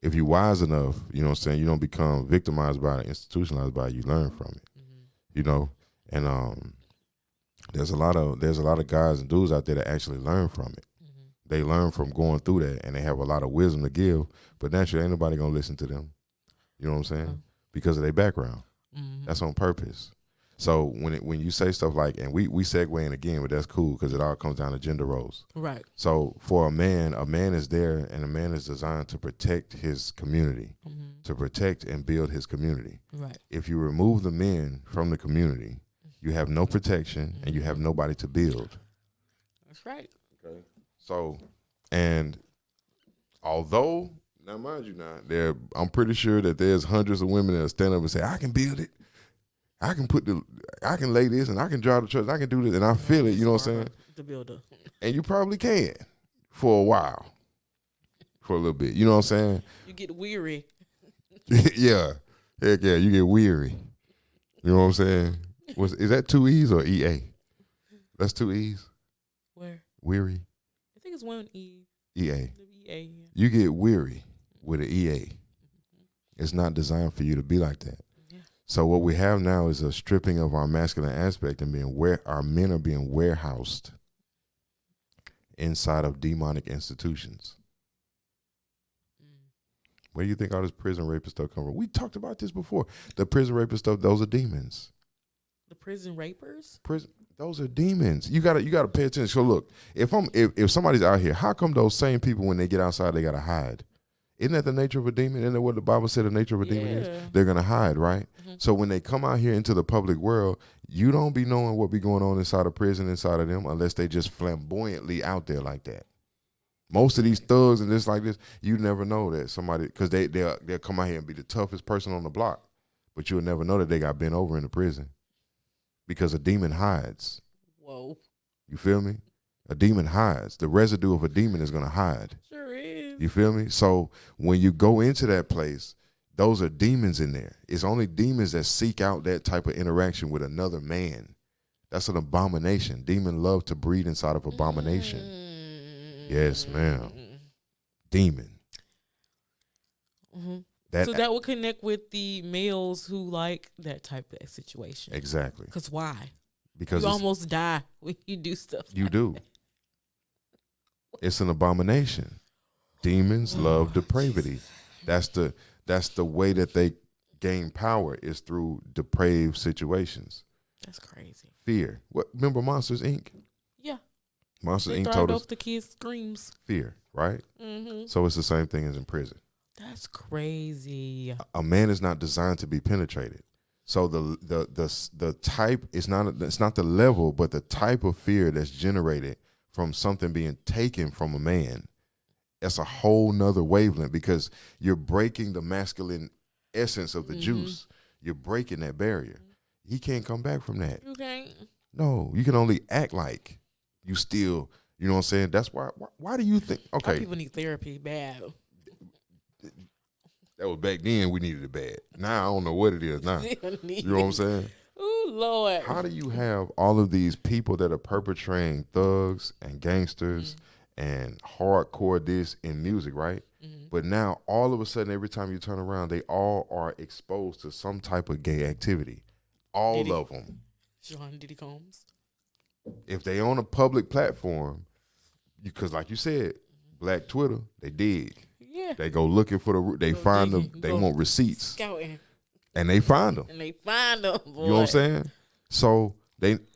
if you wise enough, you know what I'm saying, you don't become victimized by it, institutionalized by it, you learn from it. Mm-hmm. And there's a lot of guys and dudes out there that actually learn from it. Mm-hmm. They learn from going through that, and they have a lot of wisdom to give. But naturally, ain't nobody gonna listen to them. You know what I'm saying? Oh. Because of their background. Mm-hmm. That's on purpose. So when you say stuff like, and we segue in again, but that's cool because it all comes down to gender roles. Right. So for a man is there, and a man is designed to protect his community, Mm-hmm. to protect and build his community. Right. If you remove the men from the community, you have no protection and you have nobody to build. That's right. Okay. So, and although, now mind you now, I'm pretty sure that there's hundreds of women that stand up and say, I can build it. I can lay this and I can drive the truck, I can do this, and I feel it, you know what I'm saying? The builder. And you probably can for a while, for a little bit, you know what I'm saying? You get weary. Yeah. Heck yeah, you get weary. You know what I'm saying? Is that 2 E's or EA? That's 2 E's? Where? Weary? I think it's one E. EA. The EA. Yeah. You get weary with an EA. It's not designed for you to be like that. Yeah. So what we have now is a stripping of our masculine aspect and our men are being warehoused inside of demonic institutions. Where do you think all this prison rapist stuff come from? We talked about this before. The prison rapist stuff, those are demons. The prison rapers? Those are demons. You gotta pay attention. So look, if somebody's out here, how come those same people when they get outside they gotta hide? Isn't that the nature of a demon? Isn't that what the Bible said the nature of a demon is? They're gonna hide, right? Mm-hmm. So when they come out here into the public world, you don't be knowing what be going on inside of prison, inside of them, unless they just flamboyantly out there like that. Most of these thugs and this like this, you never know that somebody, because they'll come out here and be the toughest person on the block, but you'll never know that they got bent over in the prison because a demon hides. Whoa. You feel me? A demon hides. The residue of a demon is going to hide. Sure is. You feel me? So when you go into that place, those are demons in there. It's only demons that seek out that type of interaction with another man. That's an abomination. Demon love to breed inside of abomination. Yes, ma'am. Demon. Mm-hmm. That would connect with the males who like that type of situation. Exactly. Because why? Because you almost die when you do stuff. You do. It's an abomination. Demons love depravity. Jesus. That's the way that they gain power is through depraved situations. That's crazy. Fear. What? Remember Monsters Inc.? Yeah. Monsters They Inc. told us off the kids' screams. fear, right? Mm-hmm. So it's the same thing as in prison. That's crazy. A man is not designed to be penetrated. So the type is it's not the level, but the type of fear that's generated from something being taken from a man. That's a whole nother wavelength because you're breaking the masculine essence of the juice. You're breaking that barrier. He can't come back from that. You can't. No, you can only act like you still, you know what I'm saying? That's why do you think, okay. Our people need therapy bad. That was back then. We needed it bad. Now I don't know what it is now. You know what I'm saying? Oh Lord. How do you have all of these people that are perpetrating thugs and gangsters and hardcore this in music, right? But now all of a sudden, every time you turn around, they all are exposed to some type of gay activity. All Diddy. of them. Sean Diddy Combs. If they on a public platform, because like you said, Black Twitter, they dig. Yeah. They go looking for they Go find them, digging. they Go want receipts, Scouting. and they find them. And they find them. Boy. You know what I'm saying? So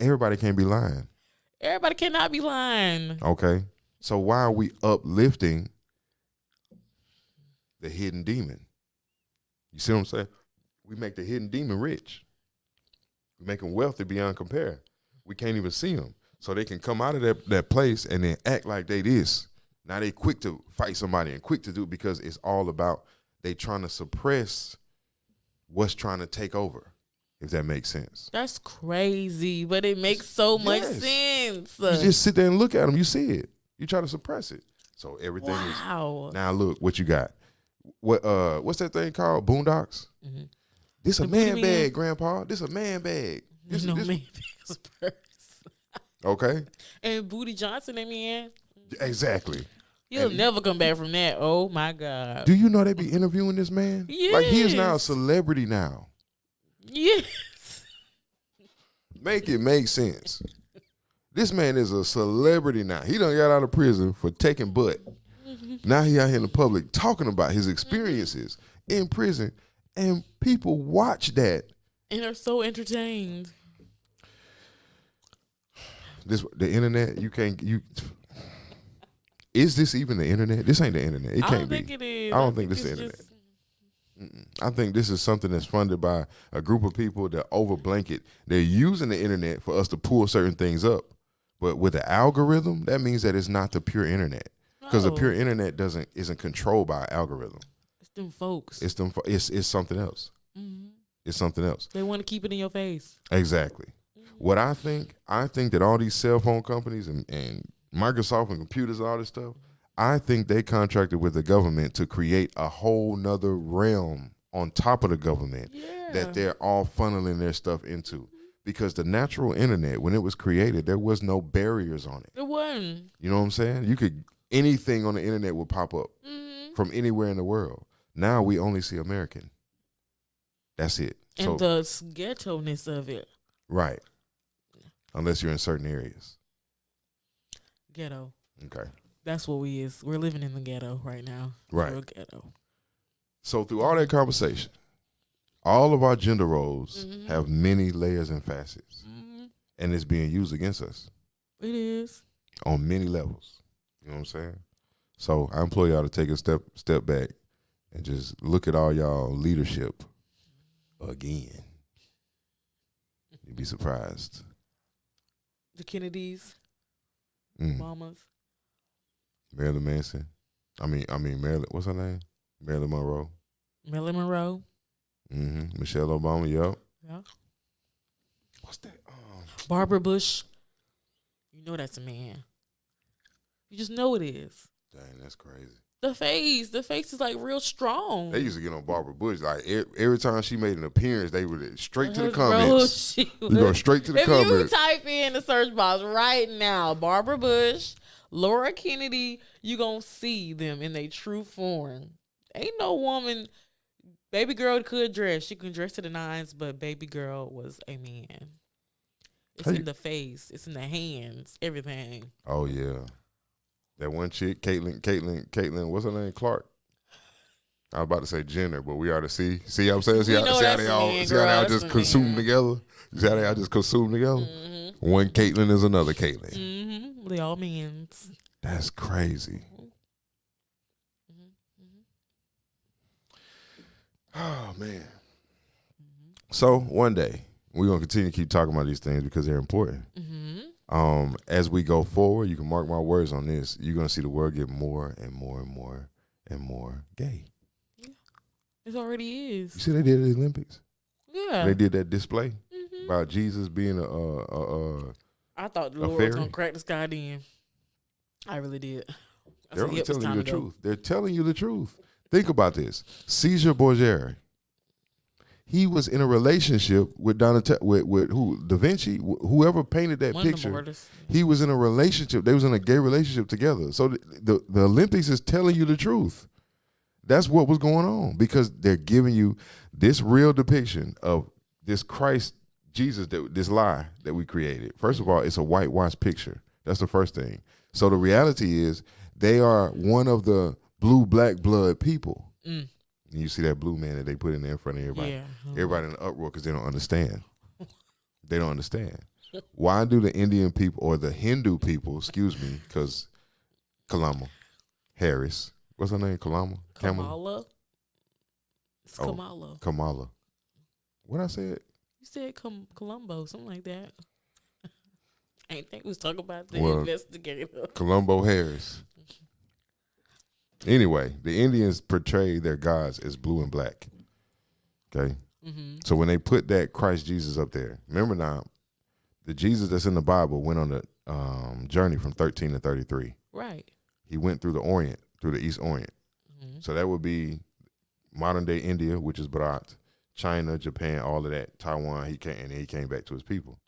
everybody can't be lying. Everybody cannot be lying. Okay. So why are we uplifting the hidden demon? You see what I'm saying? We make the hidden demon rich. We make them wealthy beyond compare. We can't even see them. So they can come out of that place and then act like they this. Now they quick to fight somebody and quick to do it because it's all about they trying to suppress what's trying to take over, if that makes sense. That's crazy, but it makes so much sense. You just sit there and look at them. You see it. You try to suppress it. So everything is. Now look what you got. What's that thing called? Boondocks? Mm-hmm. This a man bag, Grandpa. This a man bag. This man bag's purse. Okay. And Booty Johnson, man. Exactly. He'll never come back from that. Oh my God. Do you know they be interviewing this man? Yes. Like he is now a celebrity now. Yes. Make it make sense. This man is a celebrity now. He done got out of prison for taking butt. Now he out here in the public talking about his experiences in prison, and people watch that and are so entertained. The internet, is this even the internet? This ain't the internet. It can't be. I don't think it is. I don't think this is the internet. I think this is something that's funded by a group of people that over blanket. They're using the internet for us to pull certain things up. But with the algorithm, that means that it's not the pure internet. Because the pure internet isn't controlled by an algorithm. It's them folks. It's something else. Mm-hmm. It's something else. They want to keep it in your face. Exactly. Mm-hmm. What I think that all these cell phone companies and Microsoft and computers and all this stuff, I think they contracted with the government to create a whole nother realm on top of the government that they're all funneling their stuff into. Because the natural internet, when it was created, there was no barriers on it. It wasn't. You know what I'm saying? Anything on the internet would pop up from anywhere in the world. Now we only see American. That's it. And the ghetto-ness of it. Right. Unless you're in certain areas. Ghetto. Okay. That's what we is. We're living in the ghetto right now. Right. Real ghetto. So through all that conversation, all of our gender roles have many layers and facets. Mm-hmm. And it's being used against us. It is. On many levels. You know what I'm saying? So I implore y'all to take a step back and just look at all y'all leadership again. You'd be surprised. The Kennedys, Obamas, Marilyn Manson. I mean Marilyn. What's her name? Marilyn Monroe. Marilyn Monroe. Mm-hmm. Michelle Obama. Yep. Yeah. What's that? Barbara Bush. You know that's a man. You just know it is. Dang, that's crazy. The face is like real strong. They used to get on Barbara Bush. Like every time she made an appearance, they would straight to the comments. You go straight to the comments. If you type in the search box right now, Barbara Bush, Laura Kennedy, you gonna see them in their true form. Ain't no woman. Baby girl could dress. She can dress to the nines, but baby girl was a man. It's in the face. It's in the hands. Everything. Oh yeah. That one chick, Caitlyn, what's her name? Clark. I was about to say Jenner, but we ought to see. See what I'm saying? See how they all just consume together? See how they all just consume together? Mm-hmm. One Caitlyn is another Caitlyn. Mm-hmm. They all means. That's crazy. Oh, man. So one day, we're going to continue to keep talking about these things because they're important. As we go forward, you can mark my words on this, you're going to see the world get more and more and more and more gay. Yeah. It already is. You see they did at the Olympics? Yeah. They did that display about Jesus being I thought the Lord was going to crack the sky then. I really did. They're only telling you the truth. They're telling you the truth. Think about this. Caesar Borgia. He was in a relationship with Donatello, with who? Da Vinci, whoever painted that One of the picture. artists. He was in a relationship. They was in a gay relationship together. So the Olympics is telling you the truth. That's what was going on because they're giving you this real depiction of this Christ Jesus, this lie that we created. First of all, it's a whitewashed picture. That's the first thing. So the reality is they are one of the blue black blood people. Mm. And you see that blue man that they put in there in front of everybody. Yeah. Everybody in an uproar because they don't understand. They don't understand. Why do the Indian people or the Hindu people, excuse me, because Kalama Harris, what's her name? Kamala. It's Kamala. Kamala. What I said? You said Columbo, something like that. I ain't think we was talking about the investigator. Columbo Harris. Anyway, the Indians portray their gods as blue and black. Okay? Mm-hmm. So when they put that Christ Jesus up there, remember now, the Jesus that's in the Bible went on a journey from 13 to 33. Right. He went through the Orient, through the East Orient. Mm-hmm. So that would be modern day India, which is Bharat, China, Japan, all of that, Taiwan. He came back to his people,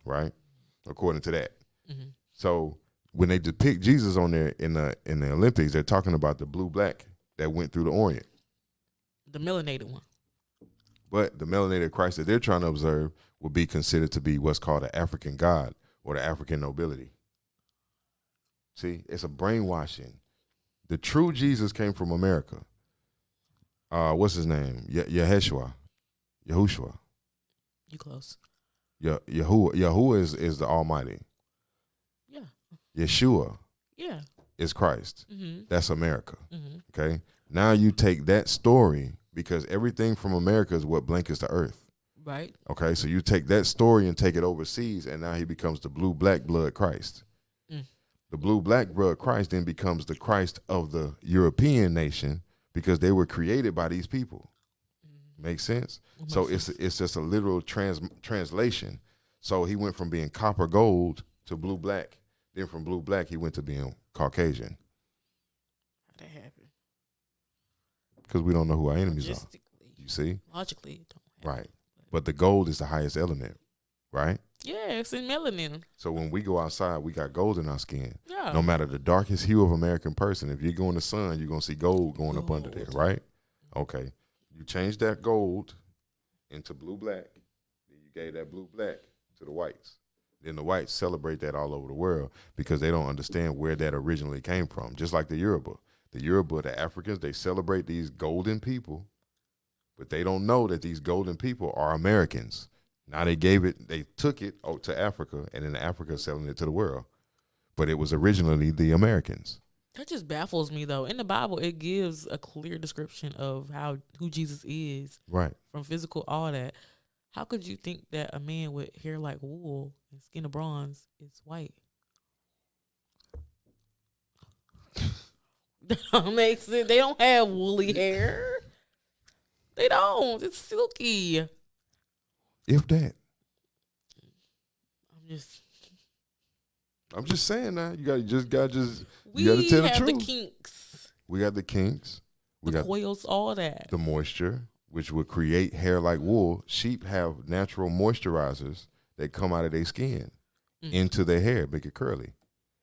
right? According to that. Mm-hmm. So when they depict Jesus on there in the Olympics, they're talking about the blue black that went through the Orient, the melanated one. But the melanated Christ that they're trying to observe would be considered to be what's called the African God or the African nobility. See, it's a brainwashing. The true Jesus came from America. What's his name? Yahushua. You close. Yahuwah is the Almighty. Yeah. Yeshua. Yeah. Is Christ. Mm-hmm. That's America. Mm-hmm. Okay. Now you take that story because everything from America is what blankets the earth. Right. Okay. So you take that story and take it overseas, and now he becomes the blue black blood Christ. Mm. The blue black blood Christ then becomes the Christ of the European nation because they were created by these people. Makes sense? So it's just a literal translation. So he went from being copper gold to blue black. Then from blue black, he went to being Caucasian. How'd that happen? Because we don't know who our enemies are. You see? Logically, it don't happen. Right. But the gold is the highest element, right? Yeah, it's in melanin. So when we go outside, we got gold in our skin. Yeah. No matter the darkest hue of American person, if you go in the sun, you're going to see gold going up under there, right? Okay. You change that gold into blue black. Then you gave that blue black to the whites. Then the whites celebrate that all over the world because they don't understand where that originally came from. Just like the Yoruba. The Yoruba, the Africans, they celebrate these golden people, but they don't know that these golden people are Americans. Now they took it to Africa, and then Africa is selling it to the world. But it was originally the Americans. That just baffles me, though. In the Bible, it gives a clear description of who Jesus is. Right. From physical, all that. How could you think that a man with hair like wool and skin of bronze is white? That don't make sense. They don't have woolly hair. They don't. It's silky. If that. I'm just saying now. You gotta tell the truth. We have the kinks. We got the kinks. We got coils, all that. The moisture, which would create hair like wool. Sheep have natural moisturizers that come out of their skin into their hair, make it curly.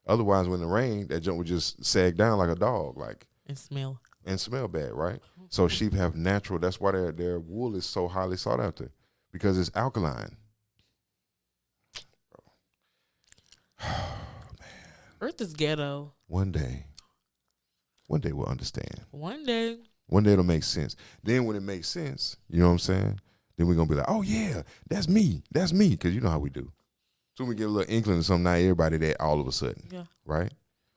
Otherwise, when it rained, that junk would just sag down like a dog, and smell bad, right? So sheep have natural. That's why their wool is so highly sought after because it's alkaline. Earth is ghetto. One day we'll understand. One day it'll make sense. Then when it makes sense, you know what I'm saying? Then we're going to be like, oh, yeah, that's me. That's me. Because you know how we do. So when we get a little inkling of something, not everybody that all of a sudden. Yeah. Right?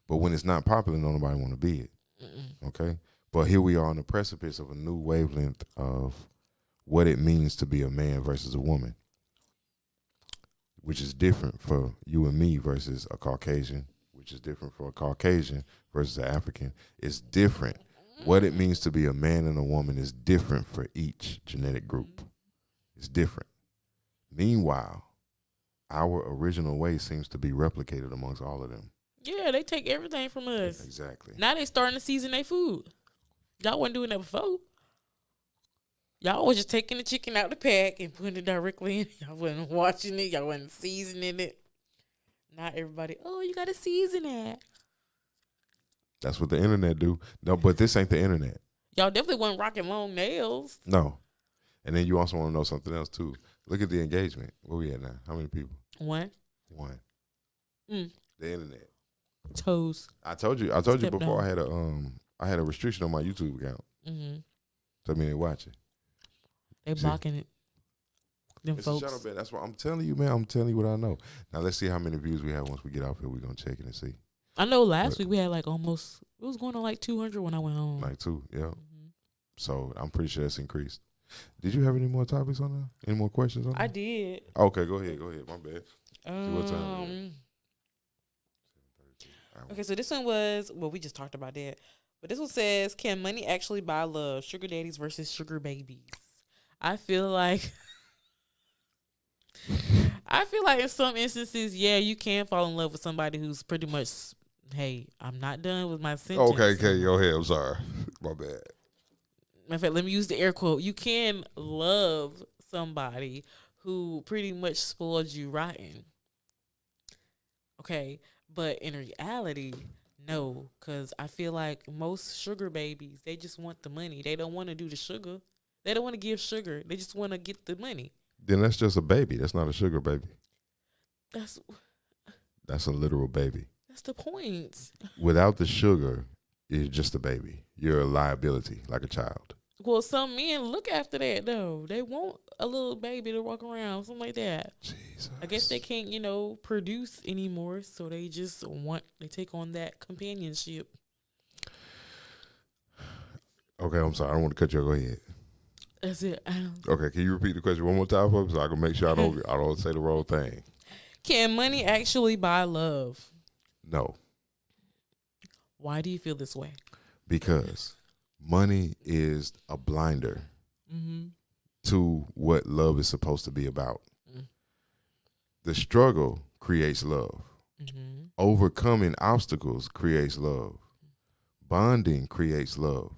But when it's not popular, nobody want to be it. Mm-mm. Okay? But here we are on the precipice of a new wavelength of what it means to be a man versus a woman, which is different for you and me versus a Caucasian, which is different for a Caucasian versus an African. It's different. What it means to be a man and a woman is different for each genetic group. It's different. Meanwhile, our original way seems to be replicated amongst all of them. Yeah, they take everything from us. Exactly. Now they starting to season their food. Y'all wasn't doing that before. Y'all was just taking the chicken out the pack and putting it directly in. Y'all wasn't watching it. Y'all wasn't seasoning it. Not everybody, oh, you got to season it. That's what the internet do. No, but this ain't the internet. Y'all definitely wasn't rocking long nails. No. And then you also want to know something else, too. Look at the engagement. Where we at now? How many people? One. The internet. Toes. I told you Step before down. I had a restriction on my YouTube account. Mm-hmm. So I mean they watching. They blocking it. Them It's folks. a shadow ban. That's what I'm telling you, man. I'm telling you what I know. Now let's see how many views we have once we get off here. We're gonna check it and see. I know last week we had like almost, it was going on like 200 when I went home. Like 2, yeah. Mm-hmm. So I'm pretty sure it's increased. Did you have any more topics on there? Any more questions on there? I did. Okay, go ahead. My bad. what time it Okay, so this one was, well, we just talked about that. But this one says, can money actually buy love? Sugar daddies versus sugar babies. I feel like in some instances, yeah, you can fall in love with somebody who's pretty much, hey, I'm not done with my sentence. Okay, go ahead. I'm sorry. My bad. In fact, let me use the air quote. You can love somebody who pretty much spoiled you rotten. Okay, but in reality, no, because I feel like most sugar babies, they just want the money. They don't want to do the sugar. They don't want to give sugar. They just want to get the money. Then that's just a baby. That's not a sugar baby. That's a literal baby. That's the point. Without the sugar, you're just a baby. You're a liability, like a child. Well, some men look after that, though. They want a little baby to walk around, something like that. Jesus. I guess they can't, produce anymore, so they just they take on that companionship. Okay, I'm sorry. I don't want to cut you off. Go ahead. That's it. Okay, can you repeat the question one more time for me so I can make sure I don't say the wrong thing? Can money actually buy love? No. Why do you feel this way? Because money is a blinder to what love is supposed to be about. The struggle creates love. Overcoming obstacles creates love. Bonding creates love.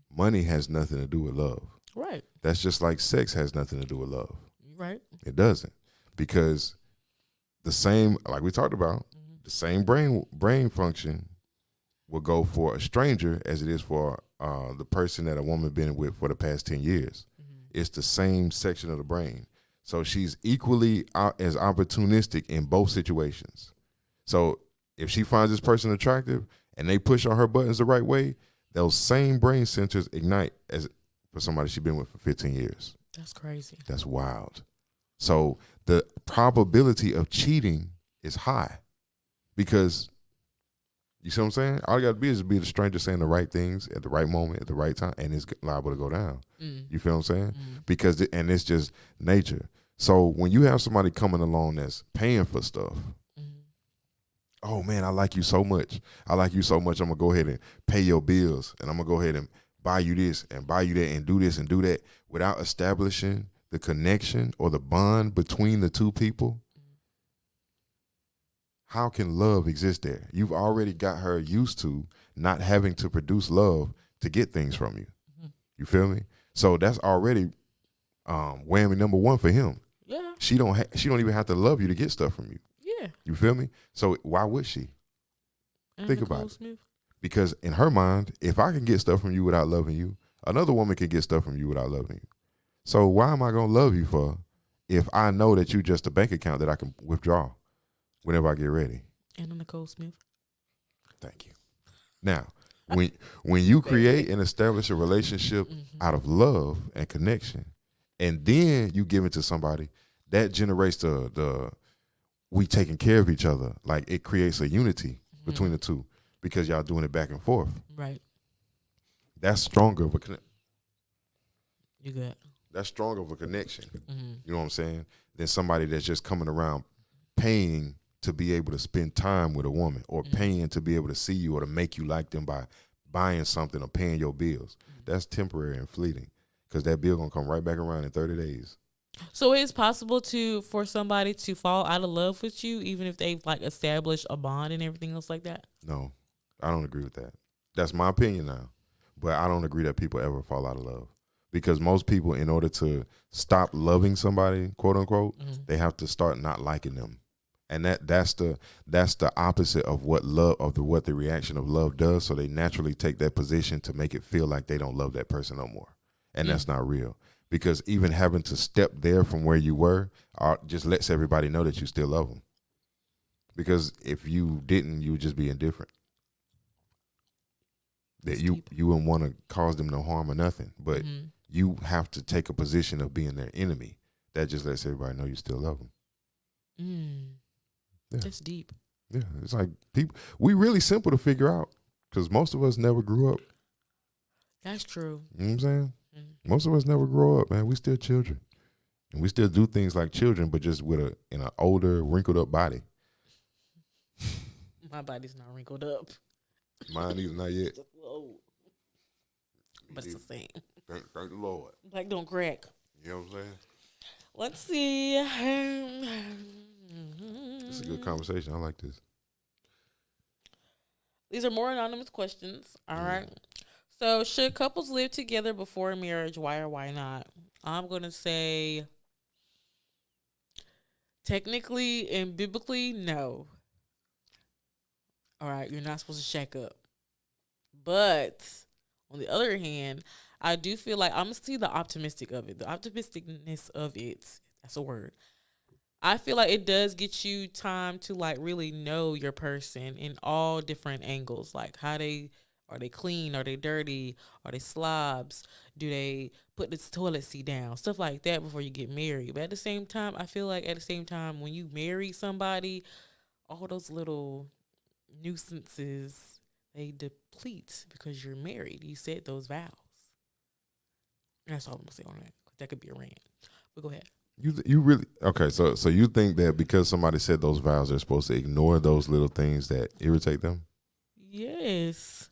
Money has nothing to do with love. Right. That's just like sex has nothing to do with love. Right. It doesn't. Because the same, like we talked about, the same brain function will go for a stranger as it is for the person that a woman been with for the past 10 years. It's the same section of the brain. So she's equally as opportunistic in both situations. So if she finds this person attractive and they push on her buttons the right way, those same brain centers ignite as for somebody she's been with for 15 years. That's crazy. That's wild. So the probability of cheating is high because, you see what I'm saying? All you got to be is to be the stranger saying the right things at the right moment, at the right time, and it's liable to go down. You feel what I'm saying? Because it's just nature. So when you have somebody coming along that's paying for stuff, oh man, I like you so much. I'm going to go ahead and pay your bills, and I'm going to go ahead and buy you this and buy you that and do this and do that without establishing the connection or the bond between the two people. How can love exist there? You've already got her used to not having to produce love to get things from you. You feel me? So that's already whammy number one for him. Yeah. She don't even have to love you to get stuff from you. Yeah. You feel me? So why would she? And Think Nicole about it. Smith. Because in her mind, if I can get stuff from you without loving you, another woman can get stuff from you without loving you. So why am I going to love you for if I know that you're just a bank account that I can withdraw whenever I get ready? Anna Nicole Smith. Thank you. Now, when you create and establish a relationship out of love and connection, and then you give it to somebody, that generates the we taking care of each other. Like it creates a unity between the two because y'all doing it back and forth. Right. That's stronger of a You got. That's stronger of a connection. You know what I'm saying? Than somebody that's just coming around paying to be able to spend time with a woman or paying to be able to see you or to make you like them by buying something or paying your bills. That's temporary and fleeting because that bill going to come right back around in 30 days. So it's possible for somebody to fall out of love with you even if they've like established a bond and everything else like that? No, I don't agree with that. That's my opinion now. But I don't agree that people ever fall out of love, because most people, in order to stop loving somebody, quote unquote, they have to start not liking them. And that's the opposite of what what the reaction of love does. So they naturally take that position to make it feel like they don't love that person no more, and that's not real. Because even having to step there from where you were just lets everybody know that you still love them. Because if you didn't, you would just be indifferent. That you wouldn't want to cause them no harm or nothing, but you have to take a position of being their enemy. That just lets everybody know you still love them. Yeah. That's deep. Yeah, it's like we really simple to figure out, because most of us never grew up. That's true. You know what I'm saying? Most of us never grow up, man. We still children, and we still do things like children, but just in an older, wrinkled up body. My body's not wrinkled up. Mine either, not yet. Whoa. But it's the same. Thank the Lord. Black don't crack. You know what I'm saying? Let's see. It's a good conversation. I like this. These are more anonymous questions. All right. So, should couples live together before marriage? Why or why not? I'm going to say technically and biblically, no. All right, you're not supposed to shack up. But on the other hand, I do feel like I'm going to see the optimistic of it. The optimisticness of it. That's a word. I feel like it does get you time to like really know your person in all different angles. Like are they clean? Are they dirty? Are they slobs? Do they put the toilet seat down? Stuff like that before you get married. But at the same time, I feel like when you marry somebody, all those little nuisances, they deplete because you're married. You said those vows. That's all I'm gonna say on that. That could be a rant. But go ahead. You really okay? So you think that because somebody said those vows, they're supposed to ignore those little things that irritate them? Yes.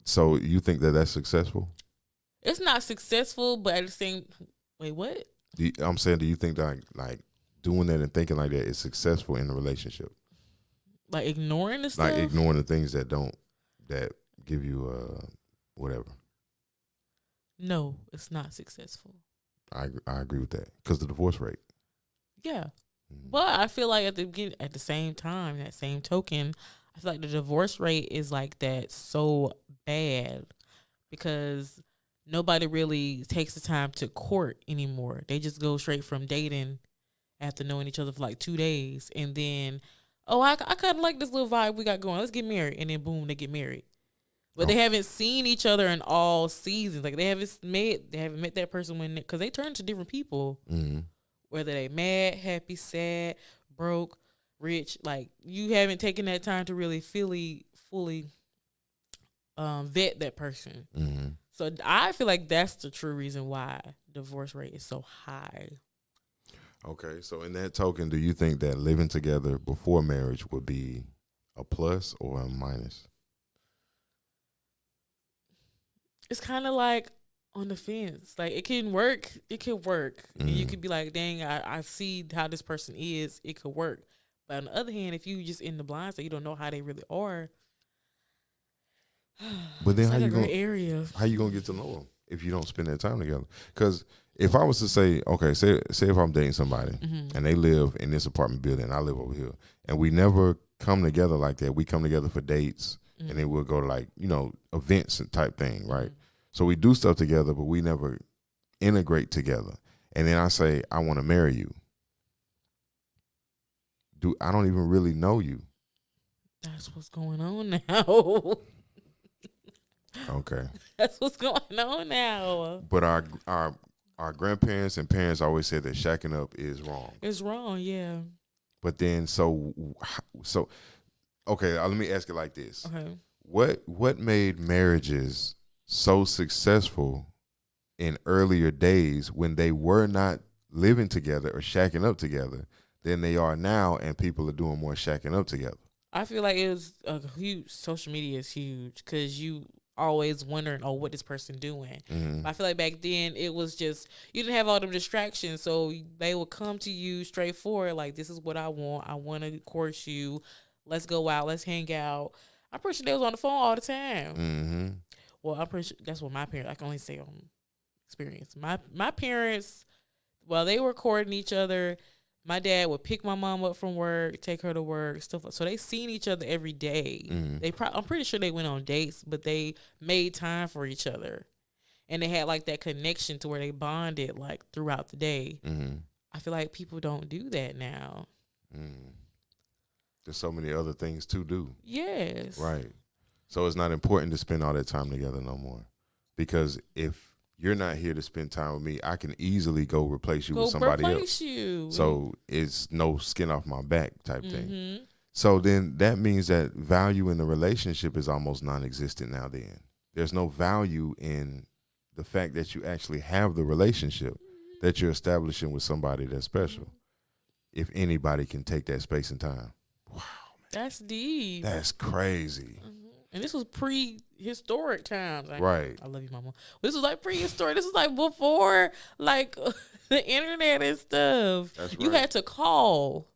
So you think that that's successful? It's not successful, but at the same, wait, what? I'm saying, do you think that like doing that and thinking like that is successful in a relationship? Like ignoring the stuff? Like ignoring the things that give you whatever. No, it's not successful. I agree with that, because the divorce rate. Yeah. But I feel like at the same time, that same token, I feel like the divorce rate is like that so bad because nobody really takes the time to court anymore. They just go straight from dating after knowing each other for like 2 days. And then, I kind of like this little vibe we got going. Let's get married. And then boom, they get married. But they haven't seen each other in all seasons. Like they haven't met that person because they turn to different people. Mm-hmm. Whether they mad, happy, sad, broke, rich. Like you haven't taken that time to really fully vet that person. Mm-hmm. So I feel like that's the true reason why divorce rate is so high. Okay, so in that token, do you think that living together before marriage would be a plus or a minus? It's kind of like on the fence. Like it can work. It could work. Mm-hmm. You could be like, dang, I see how this person is. It could work. But on the other hand, if you just in the blind, so you don't know how they really are. But then how you gonna get to know them if you don't spend that time together? Because if I was to say, okay, say if I'm dating somebody mm-hmm. and they live in this apartment building, and I live over here, and we never come together like that. We come together for dates. Mm-hmm. And then we'll go to like, events and type thing, right? Mm-hmm. So we do stuff together, but we never integrate together. And then I say, I want to marry you. I don't even really know you. That's what's going on now. Okay. That's what's going on now. But our grandparents and parents always said that shacking up is wrong. It's wrong, yeah. But then so okay, let me ask it like this. Okay. What made marriages so successful in earlier days when they were not living together or shacking up together than they are now, and people are doing more shacking up together? I feel like it was a huge, social media is huge because you always wondering, what this person doing? Mm-hmm. I feel like back then it was just, you didn't have all them distractions, so they would come to you straightforward, like, this is what I want to court you. Let's go out. Let's hang out. I'm pretty sure they was on the phone all the time. Mm-hmm. Well, I'm pretty sure that's what my parents. I can only say on experience. My parents, while they were courting each other, my dad would pick my mom up from work, take her to work, stuff. So they seen each other every day. I'm pretty sure they went on dates, but they made time for each other, and they had like that connection to where they bonded like throughout the day. I feel like people don't do that now. There's so many other things to do. Yes. Right. So it's not important to spend all that time together no more, because if you're not here to spend time with me, I can easily go replace you with somebody else. You. So it's no skin off my back type thing. So then that means that value in the relationship is almost non-existent now then. There's no value in the fact that you actually have the relationship that you're establishing with somebody that's special. If anybody can take that space and time. Wow. Man. That's deep. That's crazy. And this was prehistoric times. Right. I love you, mama. This was like prehistoric. This was like before like the internet and stuff. That's right. You had to call.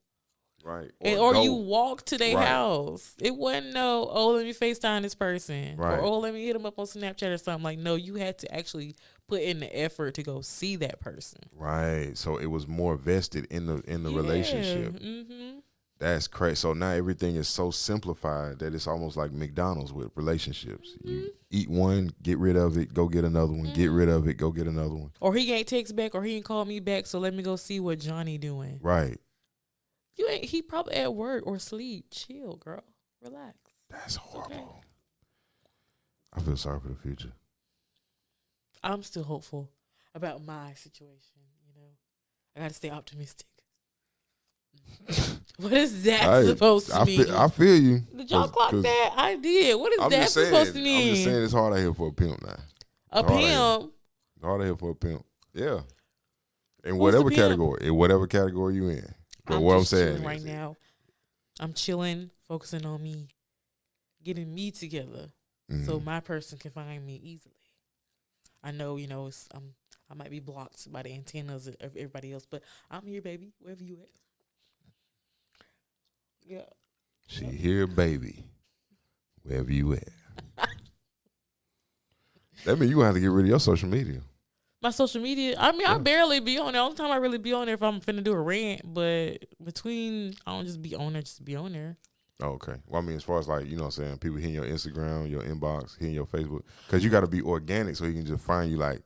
Right. Or you walked to their house. It wasn't no, oh, let me FaceTime this person. Right. Or, oh, let me hit them up on Snapchat or something. Like, no, you had to actually put in the effort to go see that person. Right. So it was more vested in the relationship. That's crazy. So now everything is so simplified that it's almost like McDonald's with relationships. You eat one, get rid of it, go get another one, get rid of it, go get another one. Or he ain't text back, or he ain't call me back, so let me go see what Johnny doing. Right. He probably at work or sleep. Chill, girl. Relax. That's horrible. Okay. I feel sorry for the future. I'm still hopeful about my situation, you know. I gotta stay optimistic. What is that supposed to mean? I feel you. Did y'all clock that? I did. What is that supposed to mean? I'm just saying it's hard out here for a pimp now. A pimp? Hard out here for a pimp. Yeah. In whatever category. In whatever category you in. But what I'm saying right now, I'm chilling, focusing on me, getting me together, so my person can find me easily. I know, you know, I might be blocked by the antennas of everybody else, but I'm here, baby, wherever you at. Yeah. She here, baby, wherever you at. That means you gonna have to get rid of your social media. My social media, I mean, I barely be on there. Only time I really be on there if I'm finna do a rant, but I don't just be on there, just be on there. Oh, okay. Well, I mean, as far as like, you know what I'm saying, people hitting your Instagram, your inbox, hitting your Facebook, because you got to be organic so he can just find you like,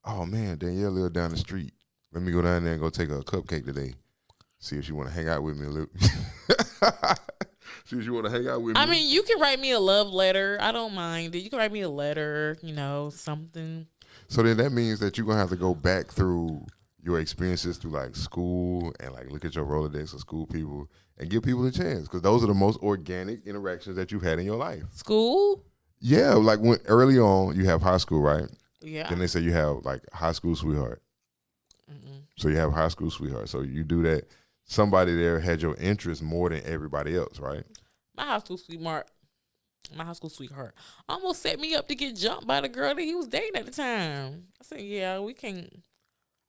oh, man, Danielle live down the street. Let me go down there and go take a cupcake today. See if she want to hang out with me a little. See if you want to hang out with me. I mean, you can write me a love letter. I don't mind it. You can write me a letter, you know, something. So then that means that you're going to have to go back through your experiences through like school and like look at your Rolodex of school people and give people a chance, because those are the most organic interactions that you've had in your life. School? Yeah, like when early on you have high school, right? Yeah. Then they say you have like high school sweetheart. So you have high school sweetheart. So you do that. Somebody there had your interest more than everybody else, right? My high school sweetheart almost set me up to get jumped by the girl that he was dating at the time. I said, yeah, we can't.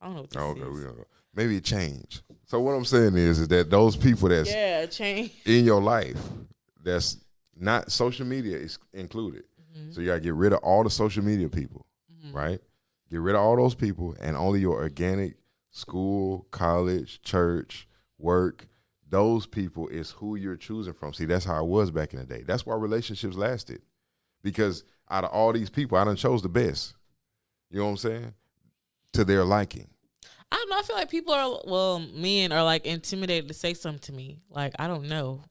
I don't know what this is. We don't know. Maybe it changed. So what I'm saying is that those people that's change in your life, that's not social media is included. So you got to get rid of all the social media people, right? Get rid of all those people, and only your organic school, college, church, work, those people is who you're choosing from. See, that's how it was back in the day. That's why relationships lasted, because out of all these people, I done chose the best. You know what I'm saying? To their liking. I don't know. I feel like men are like intimidated to say something to me. Like, I don't know.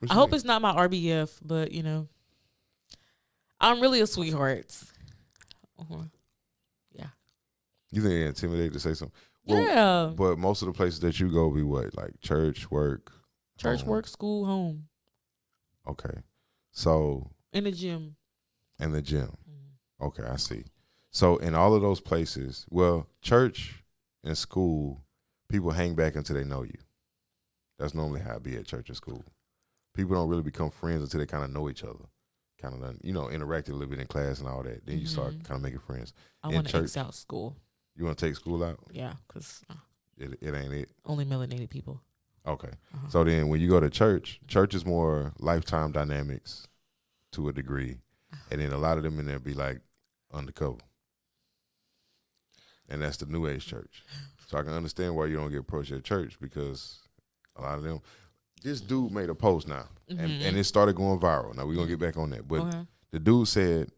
I hope it's not my RBF, but you know, I'm really a sweetheart. Yeah. You think they're intimidated to say something? Well, yeah. But most of the places that you go be what? Like church, work? Church, work, school, home. Okay. So. In the gym. Okay, I see. So in all of those places, well, church and school, people hang back until they know you. That's normally how it be at church and school. People don't really become friends until they kind of know each other. Kind of, you know, interact a little bit in class and all that. Then you start kind of making friends. I want to X out school. You want to take school out? Yeah, because it ain't it. Only melanated people. Okay. So then when you go to church is more lifetime dynamics to a degree. and then a lot of them in there be like undercover, and that's the New Age church. So I can understand why you don't get approached at church, because a lot of them. This dude made a post now, and it started going viral. Now we're gonna get back on that, but the dude said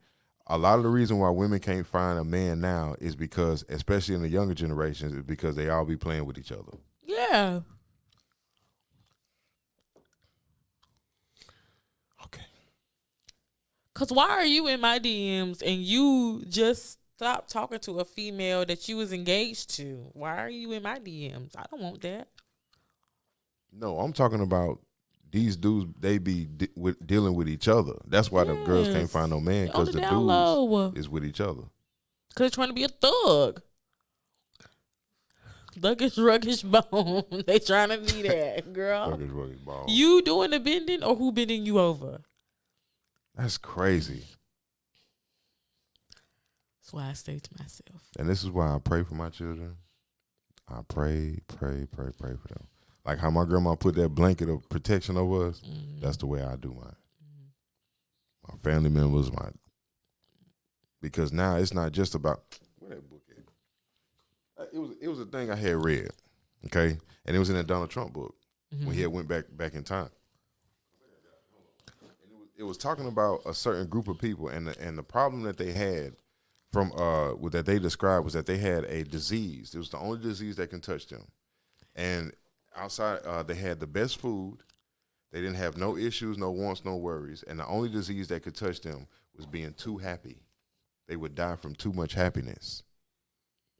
a lot of the reason why women can't find a man now is because, especially in the younger generations, is because they all be playing with each other. Yeah. Okay. Cause why are you in my DMs and you just stopped talking to a female that you was engaged to? Why are you in my DMs? I don't want that. No, I'm talking about these dudes. They be dealing with each other. That's why the girls can't find no man, because the dudes is with each other. Cause they're trying to be a thug. Thuggish, ruggish bone. They trying to be that, girl. Thuggish, ruggish bone. You doing the bending or who bending you over? That's crazy. That's why I say to myself. And this is why I pray for my children. I pray for them. Like how my grandma put that blanket of protection over us, that's the way I do mine. My family members, because now it's not just about where that book at. It was a thing I had read, okay, and it was in that Donald Trump book when he had went back in time. And it was talking about a certain group of people, and the problem that they had from that they described was that they had a disease. It was the only disease that can touch them, and outside, they had the best food. They didn't have no issues, no wants, no worries. And the only disease that could touch them was being too happy. They would die from too much happiness.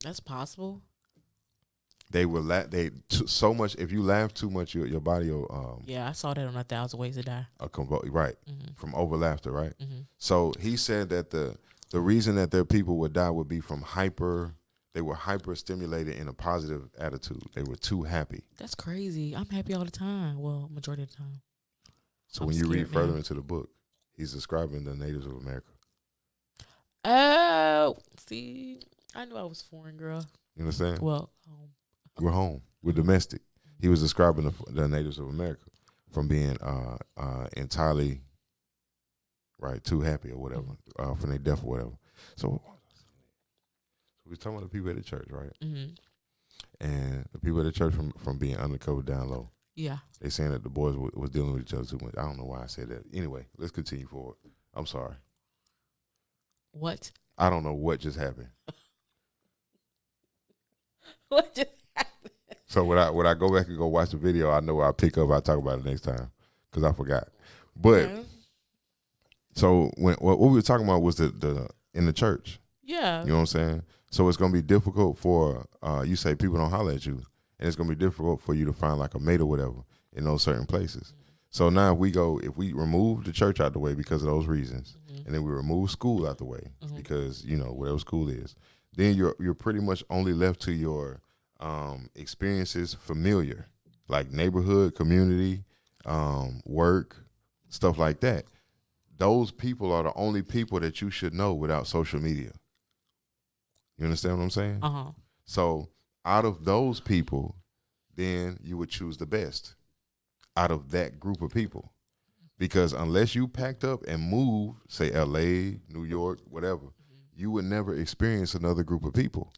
That's possible. They would so much. If you laugh too much, your body will. Yeah, I saw that on 1,000 Ways to Die. Right, from over laughter, right. So he said that the reason that their people would die would be from They were hyper stimulated in a positive attitude. They were too happy. That's crazy. I'm happy all the time. Well, majority of the time. So when you read further into the book, he's describing the natives of America. Oh, see, I knew I was foreign, girl. You understand? Well, we're home. We're domestic. He was describing the natives of America from being entirely too happy or whatever, from their death or whatever. So we're talking about the people at the church, right? And the people at the church from being undercover down low. Yeah. They saying that the boys was dealing with each other too much. I don't know why I said that. Anyway, let's continue forward. I'm sorry. What? I don't know what just happened. What just happened? So when I go back and go watch the video, I know I'll pick up. I'll talk about it next time because I forgot. But so what we were talking about was the in the church. Yeah. You know what I'm saying? So it's going to be difficult for, you say people don't holler at you, and it's going to be difficult for you to find like a mate or whatever in those certain places. So now if we remove the church out the way because of those reasons, and then we remove school out the way because, whatever school is, then you're pretty much only left to your experiences familiar, like neighborhood, community, work, stuff like that. Those people are the only people that you should know without social media. You understand what I'm saying? So out of those people, then you would choose the best out of that group of people. Because unless you packed up and moved, say LA, New York, whatever, you would never experience another group of people.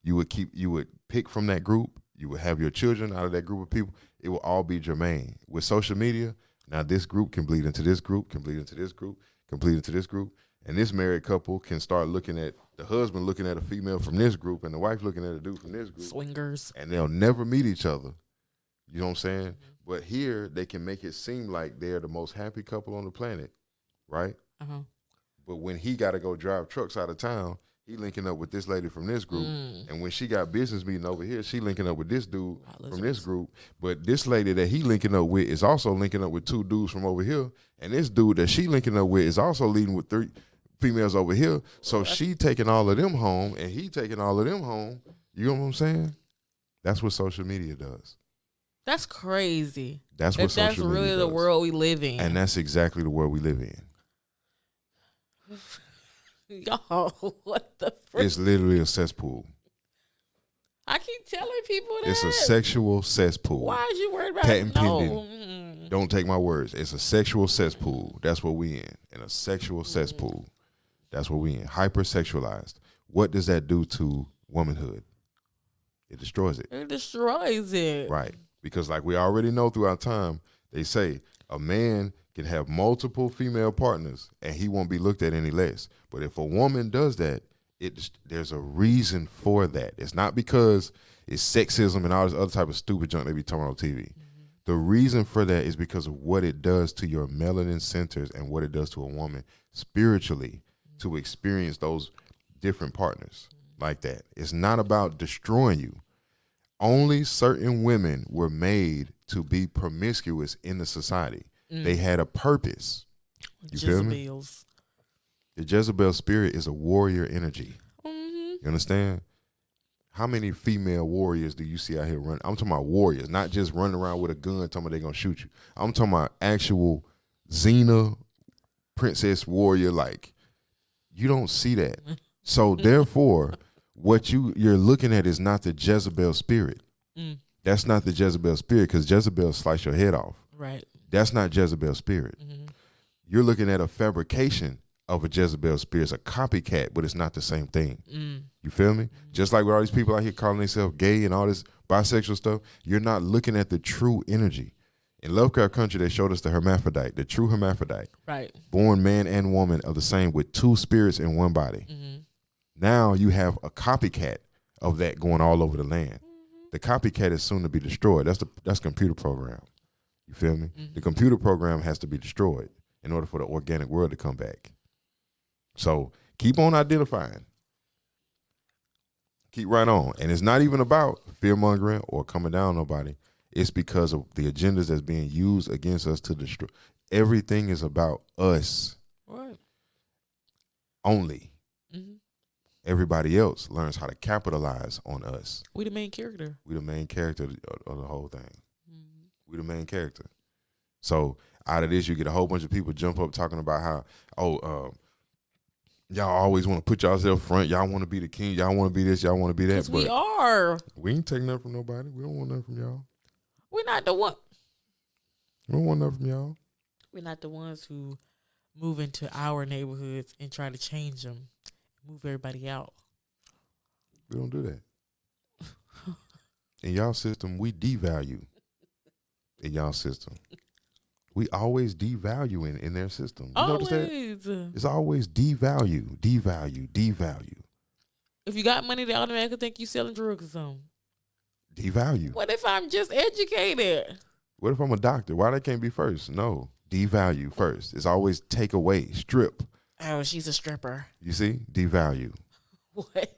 You would pick from that group. You would have your children out of that group of people. It will all be germane. With social media, now this group can bleed into this group, can bleed into this group, can bleed into this group. And this married couple can start looking at the husband looking at a female from this group and the wife looking at a dude from this group. Swingers. And they'll never meet each other. You know what I'm saying? But here they can make it seem like they're the most happy couple on the planet, right? But when he got to go drive trucks out of town, he linking up with this lady from this group. And when she got business meeting over here, she linking up with this dude from this group. But this lady that he linking up with is also linking up with two dudes from over here. And this dude that she linking up with is also leading with 3 females over here. So she taking all of them home and he taking all of them home. You know what I'm saying? That's what social media does. That's crazy. That's what social media does. That's really the world we live in. And that's exactly the world we live in. Y'all, what the frick? It's literally a cesspool. I keep telling people that. It's a sexual cesspool. Why is you worried about patent it? No. pending. Don't take my words. It's a sexual cesspool. That's what we in a sexual cesspool. That's what we in. Hypersexualized. What does that do to womanhood? It destroys it. It destroys it. Right. Because like we already know throughout time, they say a man can have multiple female partners and he won't be looked at any less. But if a woman does that, there's a reason for that. It's not because it's sexism and all this other type of stupid junk they be talking on TV. The reason for that is because of what it does to your melanin centers and what it does to a woman spiritually to experience those different partners like that. It's not about destroying you. Only certain women were made to be promiscuous in the society. They had a purpose. You feel me? The Jezebel spirit is a warrior energy. You understand? How many female warriors do you see out here running? I'm talking about warriors, not just running around with a gun talking about they're going to shoot you. I'm talking about actual Xena, princess warrior. Like, you don't see that. So therefore, what you're looking at is not the Jezebel spirit. That's not the Jezebel spirit, because Jezebel slice your head off. Right. That's not Jezebel spirit. You're looking at a fabrication of a Jezebel spirit. It's a copycat, but it's not the same thing. You feel me? Just like with all these people out here calling themselves gay and all this bisexual stuff, you're not looking at the true energy. In Lovecraft Country, they showed us the hermaphrodite, the true hermaphrodite. Right. Born man and woman of the same with two spirits in one body. Now you have a copycat of that going all over the land. The copycat is soon to be destroyed. That's computer program. You feel me? The computer program has to be destroyed in order for the organic world to come back. So keep on identifying. Keep right on. And it's not even about fear-mongering or coming down on nobody. It's because of the agendas that's being used against us to destroy. Everything is about us. Right. Only. Everybody else learns how to capitalize on us. We the main character. We the main character of the whole thing. We the main character. So out of this, you get a whole bunch of people jump up talking about how, y'all always want to put yourself front. Y'all want to be the king. Y'all want to be this. Y'all want to be that. But we are. We ain't taking nothing from nobody. We don't want nothing from y'all. We're not the one. We don't want nothing from y'all. We're not the ones who move into our neighborhoods and try to change them, move everybody out. We don't do that. In y'all system, we devalue. In y'all system. We always devalue in their system. You notice that? It's always devalue. If you got money, they automatically think you selling drugs or something. Devalue. What if I'm just educated? What if I'm a doctor? Why they can't be first? No. Devalue first. It's always take away, strip. Oh, she's a stripper. You see? Devalue. What?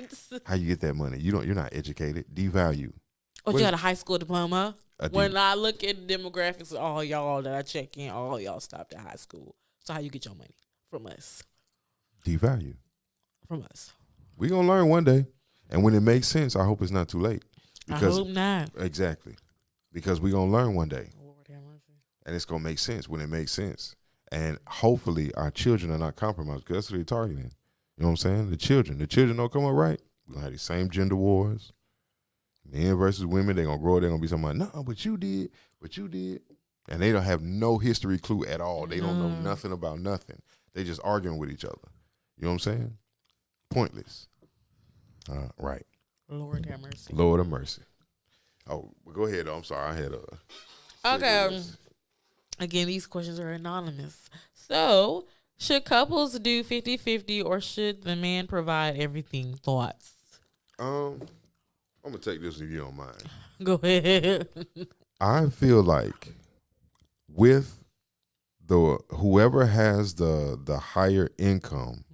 How you get that money? You're not educated. Devalue. Oh, you got a high school diploma? When I look at demographics of all y'all that I check in, all y'all stopped at high school. So how you get your money? From us. Devalue. From us. We gonna learn one day. And when it makes sense, I hope it's not too late. Because, I hope not. Exactly. Because we gonna learn one day. Lord have mercy. And it's gonna make sense when it makes sense. And hopefully our children are not compromised, because that's what they're targeting. You know what I'm saying? The children don't come up right. We're gonna have these same gender wars. Men versus women, they're gonna grow up, they're gonna be something like, no, but you did. And they don't have no history clue at all. They don't know nothing about nothing. They just arguing with each other. You know what I'm saying? Pointless. Right. Lord have mercy. Lord of mercy. Oh, well, go ahead. I'm sorry. I had a. Okay. Again, these questions are anonymous. So, should couples do 50-50 or should the man provide everything? Thoughts? I'm gonna take this if you don't mind. Go ahead. I feel like with whoever has the higher income,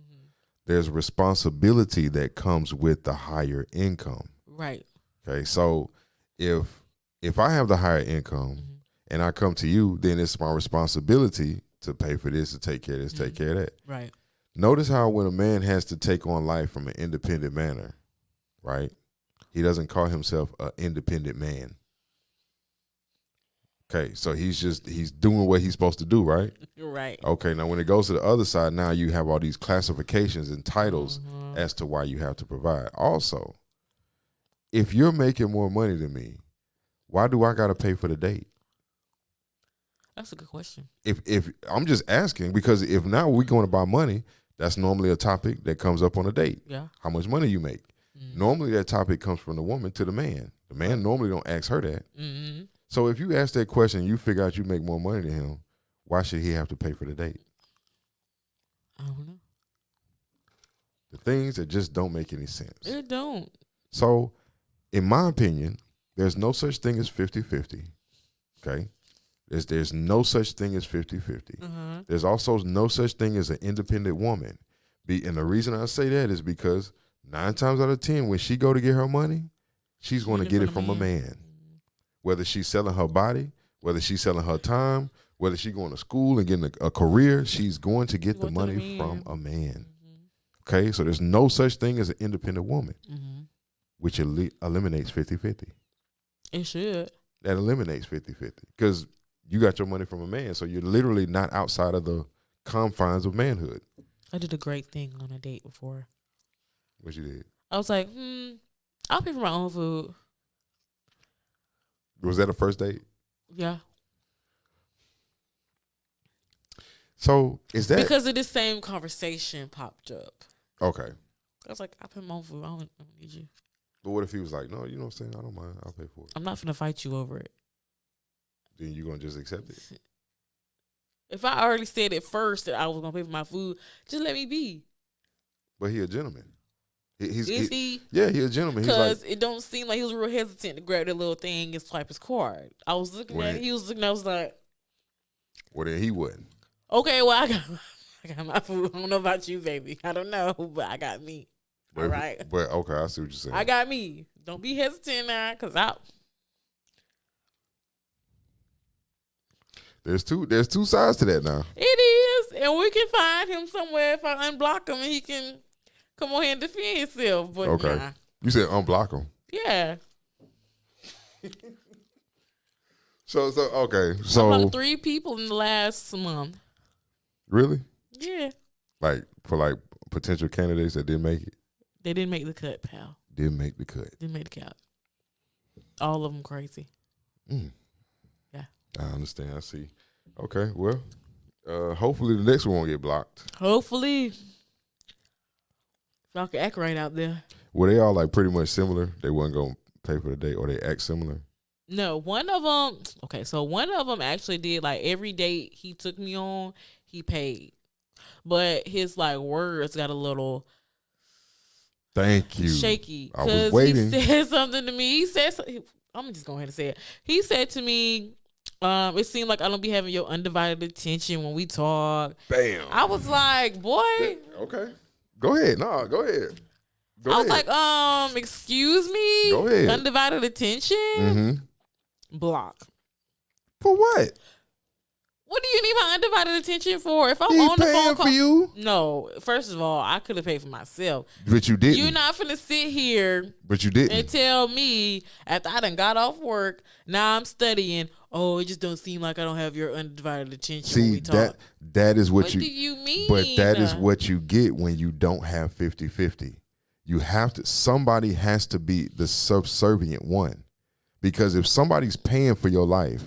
there's responsibility that comes with the higher income. Right. Okay. So if I have the higher income and I come to you, then it's my responsibility to pay for this, to take care of this, take care of that. Right. Notice how when a man has to take on life from an independent manner, right? He doesn't call himself an independent man. Okay, so he's doing what he's supposed to do, right? Right. Okay, now when it goes to the other side, now you have all these classifications and titles as to why you have to provide. Also, if you're making more money than me, why do I got to pay for the date? That's a good question. If I'm just asking, because if now we're going about money, that's normally a topic that comes up on a date. Yeah. How much money you make. Normally that topic comes from the woman to the man. The man normally don't ask her that. Mm-hmm. So if you ask that question, you figure out you make more money than him, why should he have to pay for the date? I don't know. The things that just don't make any sense. It don't. So, in my opinion, there's no such thing as 50-50. Okay? There's no such thing as 50-50. There's also no such thing as an independent woman. And the reason I say that is because 9 times out of 10, when she go to get her money, she's going to get it from a man. Whether she's selling her body, whether she's selling her time, whether she's going to school and getting a career, she's going to get the money from a man. Okay? So there's no such thing as an independent woman, which eliminates 50-50. It should. That eliminates 50-50 because you got your money from a man, so you're literally not outside of the confines of manhood. I did a great thing on a date before. What you did? I was like, I'll pay for my own food. Was that a first date? Yeah. So is that because of the same conversation popped up? Okay. I was like, I pay my own food. I don't need you. But what if he was like, no, you know what I'm saying? I don't mind. I'll pay for it. I'm not finna fight you over it. Then you gonna just accept it? If I already said it first that I was gonna pay for my food, just let me be. But he a gentleman. Is he? Yeah, he a gentleman. Because it don't seem like he was real hesitant to grab that little thing and swipe his card. I was looking at it. He was looking. I was like, well, then he wouldn't. Okay, well, I got my food. I don't know about you, baby. I don't know, but I got me. All right. But okay, I see what you're saying. I got me. Don't be hesitant now, cause There's two sides to that now. It is, and we can find him somewhere if I unblock him, and he can come on here and defend himself. But okay, nah. You said unblock him. Yeah. So okay, so I blocked 3 people in the last month. Really? Yeah. Like for potential candidates that didn't make it. They didn't make the cut, pal. Didn't make the cut. Didn't make the cut. All of them crazy. Yeah. I understand. I see. Okay. Well, hopefully the next one won't get blocked. Hopefully. If y'all can act right out there. Were they all pretty much similar? They wasn't gonna pay for the date, or they act similar? No, one of them. Okay, so one of them actually did every date he took me on, he paid, but his words got a little. Thank you. Shaky. I was waiting. He said something to me. He said, I'm just going ahead and say it. He said to me, it seemed like I don't be having your undivided attention when we talk. Bam. I was like, boy. Okay. Go ahead. No, go ahead. I was like, excuse me? Go ahead. Undivided attention? Mm-hmm. Block. For what? What do you need my undivided attention for? If I'm He on the phone paying call, for you. No, first of all, I could have paid for myself. But you didn't. You're not finna sit here. But you didn't. And tell me after I done got off work, now I'm studying. Oh, it just don't seem like I don't have your undivided attention. when we talk. that is what do you mean? But that is what you get when you don't have 50-50. You have to. Somebody has to be the subservient one, because if somebody's paying for your life,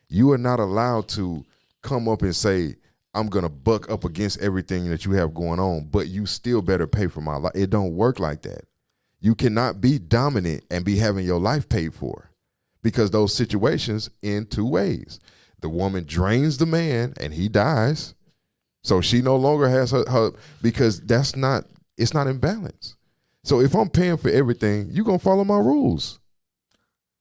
you are not allowed to come up and say, I'm gonna buck up against everything that you have going on, but you still better pay for my life. It don't work like that. You cannot be dominant and be having your life paid for, because those situations end 2 ways. The woman drains the man and he dies, so she no longer has her because it's not in balance. So if I'm paying for everything, you're gonna follow my rules.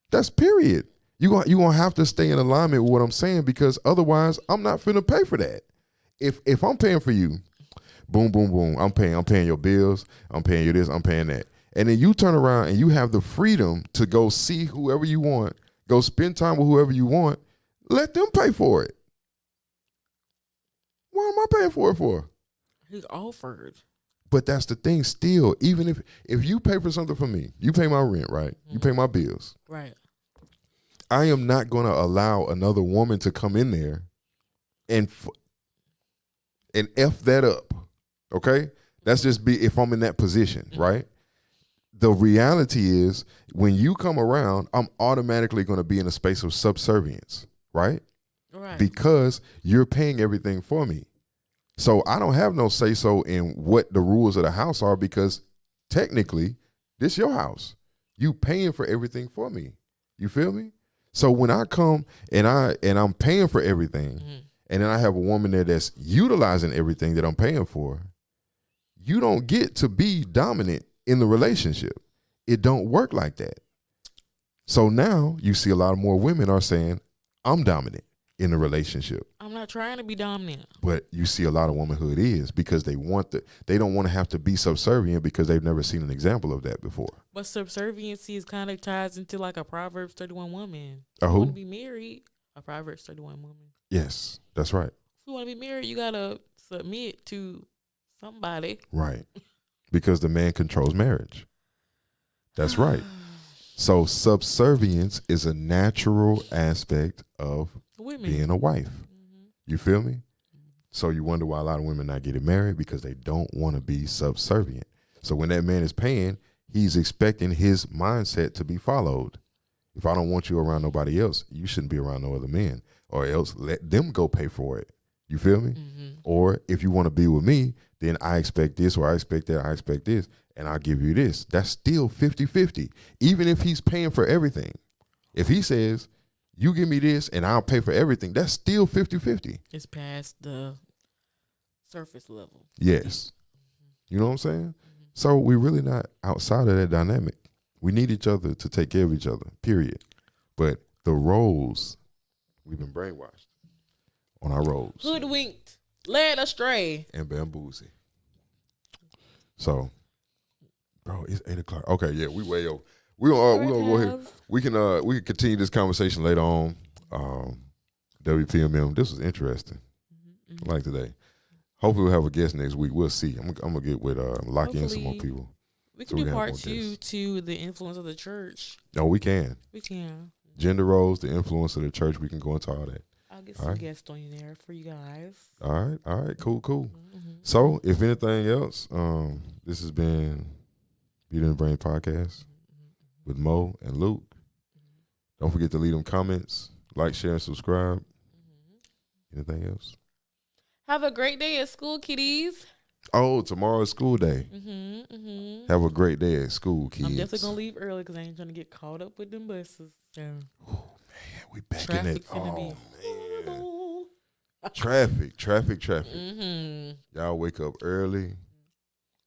That's period. You gonna have to stay in alignment with what I'm saying, because otherwise I'm not finna pay for that. If I'm paying for you, boom, boom, boom, I'm paying your bills, I'm paying you this, I'm paying that. And then you turn around and you have the freedom to go see whoever you want, go spend time with whoever you want, let them pay for it. Why am I paying for it for? He offered. But that's the thing still, even if you pay for something for me, you pay my rent, right? Mm-hmm. You pay my bills. Right. I am not going to allow another woman to come in there and F that up, okay? That's just be if I'm in that position, right? The reality is when you come around, I'm automatically going to be in a space of subservience, right? Right. because you're paying everything for me. So I don't have no say so in what the rules of the house are because technically this your house. You paying for everything for me. You feel me? So when I come and I'm paying for everything, and then I have a woman there that's utilizing everything that I'm paying for, you don't get to be dominant in the relationship. It don't work like that. So now you see a lot more women are saying, I'm dominant in the relationship. I'm not trying to be dominant. But you see a lot of womanhood is because they don't want to have to be subservient because they've never seen an example of that before. But subserviency is kind of ties into like a Proverbs 31 woman. A If you who? want to be married, a Proverbs 31 woman. Yes, that's right. If you want to be married, you got to submit to somebody. Right. Because the man controls marriage. That's right. So subservience is a natural aspect of Women. being a wife. You feel me? So you wonder why a lot of women not getting married because they don't want to be subservient. So when that man is paying, he's expecting his mindset to be followed. If I don't want you around nobody else, you shouldn't be around no other men, or else let them go pay for it. You feel me? Or if you want to be with me, then I expect this, or I expect that, I expect this, and I'll give you this. That's still 50-50, even if he's paying for everything. If he says, you give me this and I'll pay for everything, that's still 50-50. It's past the surface level. Yes. You know what I'm saying? So we're really not outside of that dynamic. We need each other to take care of each other, period. But the roles, we've been brainwashed on our roles. Hoodwinked, led astray. And bamboozled. So, bro, it's 8 o'clock. Okay, yeah, we way over. We gonna go ahead. We can continue this conversation later on. WPMM. This was interesting. I like today. Hopefully we'll have a guest next week. We'll see. I'm gonna get with lock in some more people. We can do part 2 to the influence of the church. No, we can. We can. Gender roles, the influence of the church. We can go into all that. I'll get some guests on you there for you guys. All right, cool. So, if anything else, this has been Beauty in the Brain Podcast with Mo and Luke. Don't forget to leave them comments, like, share, and subscribe. Anything else? Have a great day at school, kiddies. Oh, tomorrow's school day. Have a great day at school, kids. I'm definitely gonna leave early because I ain't trying to get caught up with them buses. So. Oh man, we back Traffic's in it. gonna Oh man, traffic. Y'all wake up early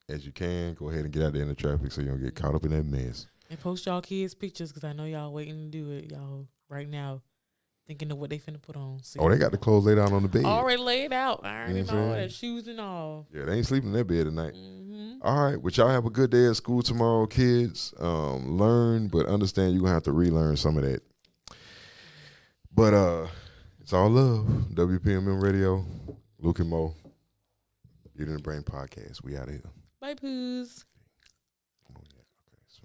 as you can. Go ahead and get out there in the traffic so you don't get caught up in that mess. And post y'all kids' pictures because I know y'all waiting to do it. Y'all right now thinking of what they finna put on. So Oh, they got the clothes laid out on the bed. already laid out, iron You and know what I'm all, saying? their shoes and all. Yeah, they ain't sleeping in their bed tonight. All right, but y'all have a good day at school tomorrow, kids. Learn, but understand you're gonna have to relearn some of that. But it's all love. WPMM Radio, Luke and Mo, Beauty in the Brain Podcast. We out of here. Bye, poos. Oh, yeah. Okay, so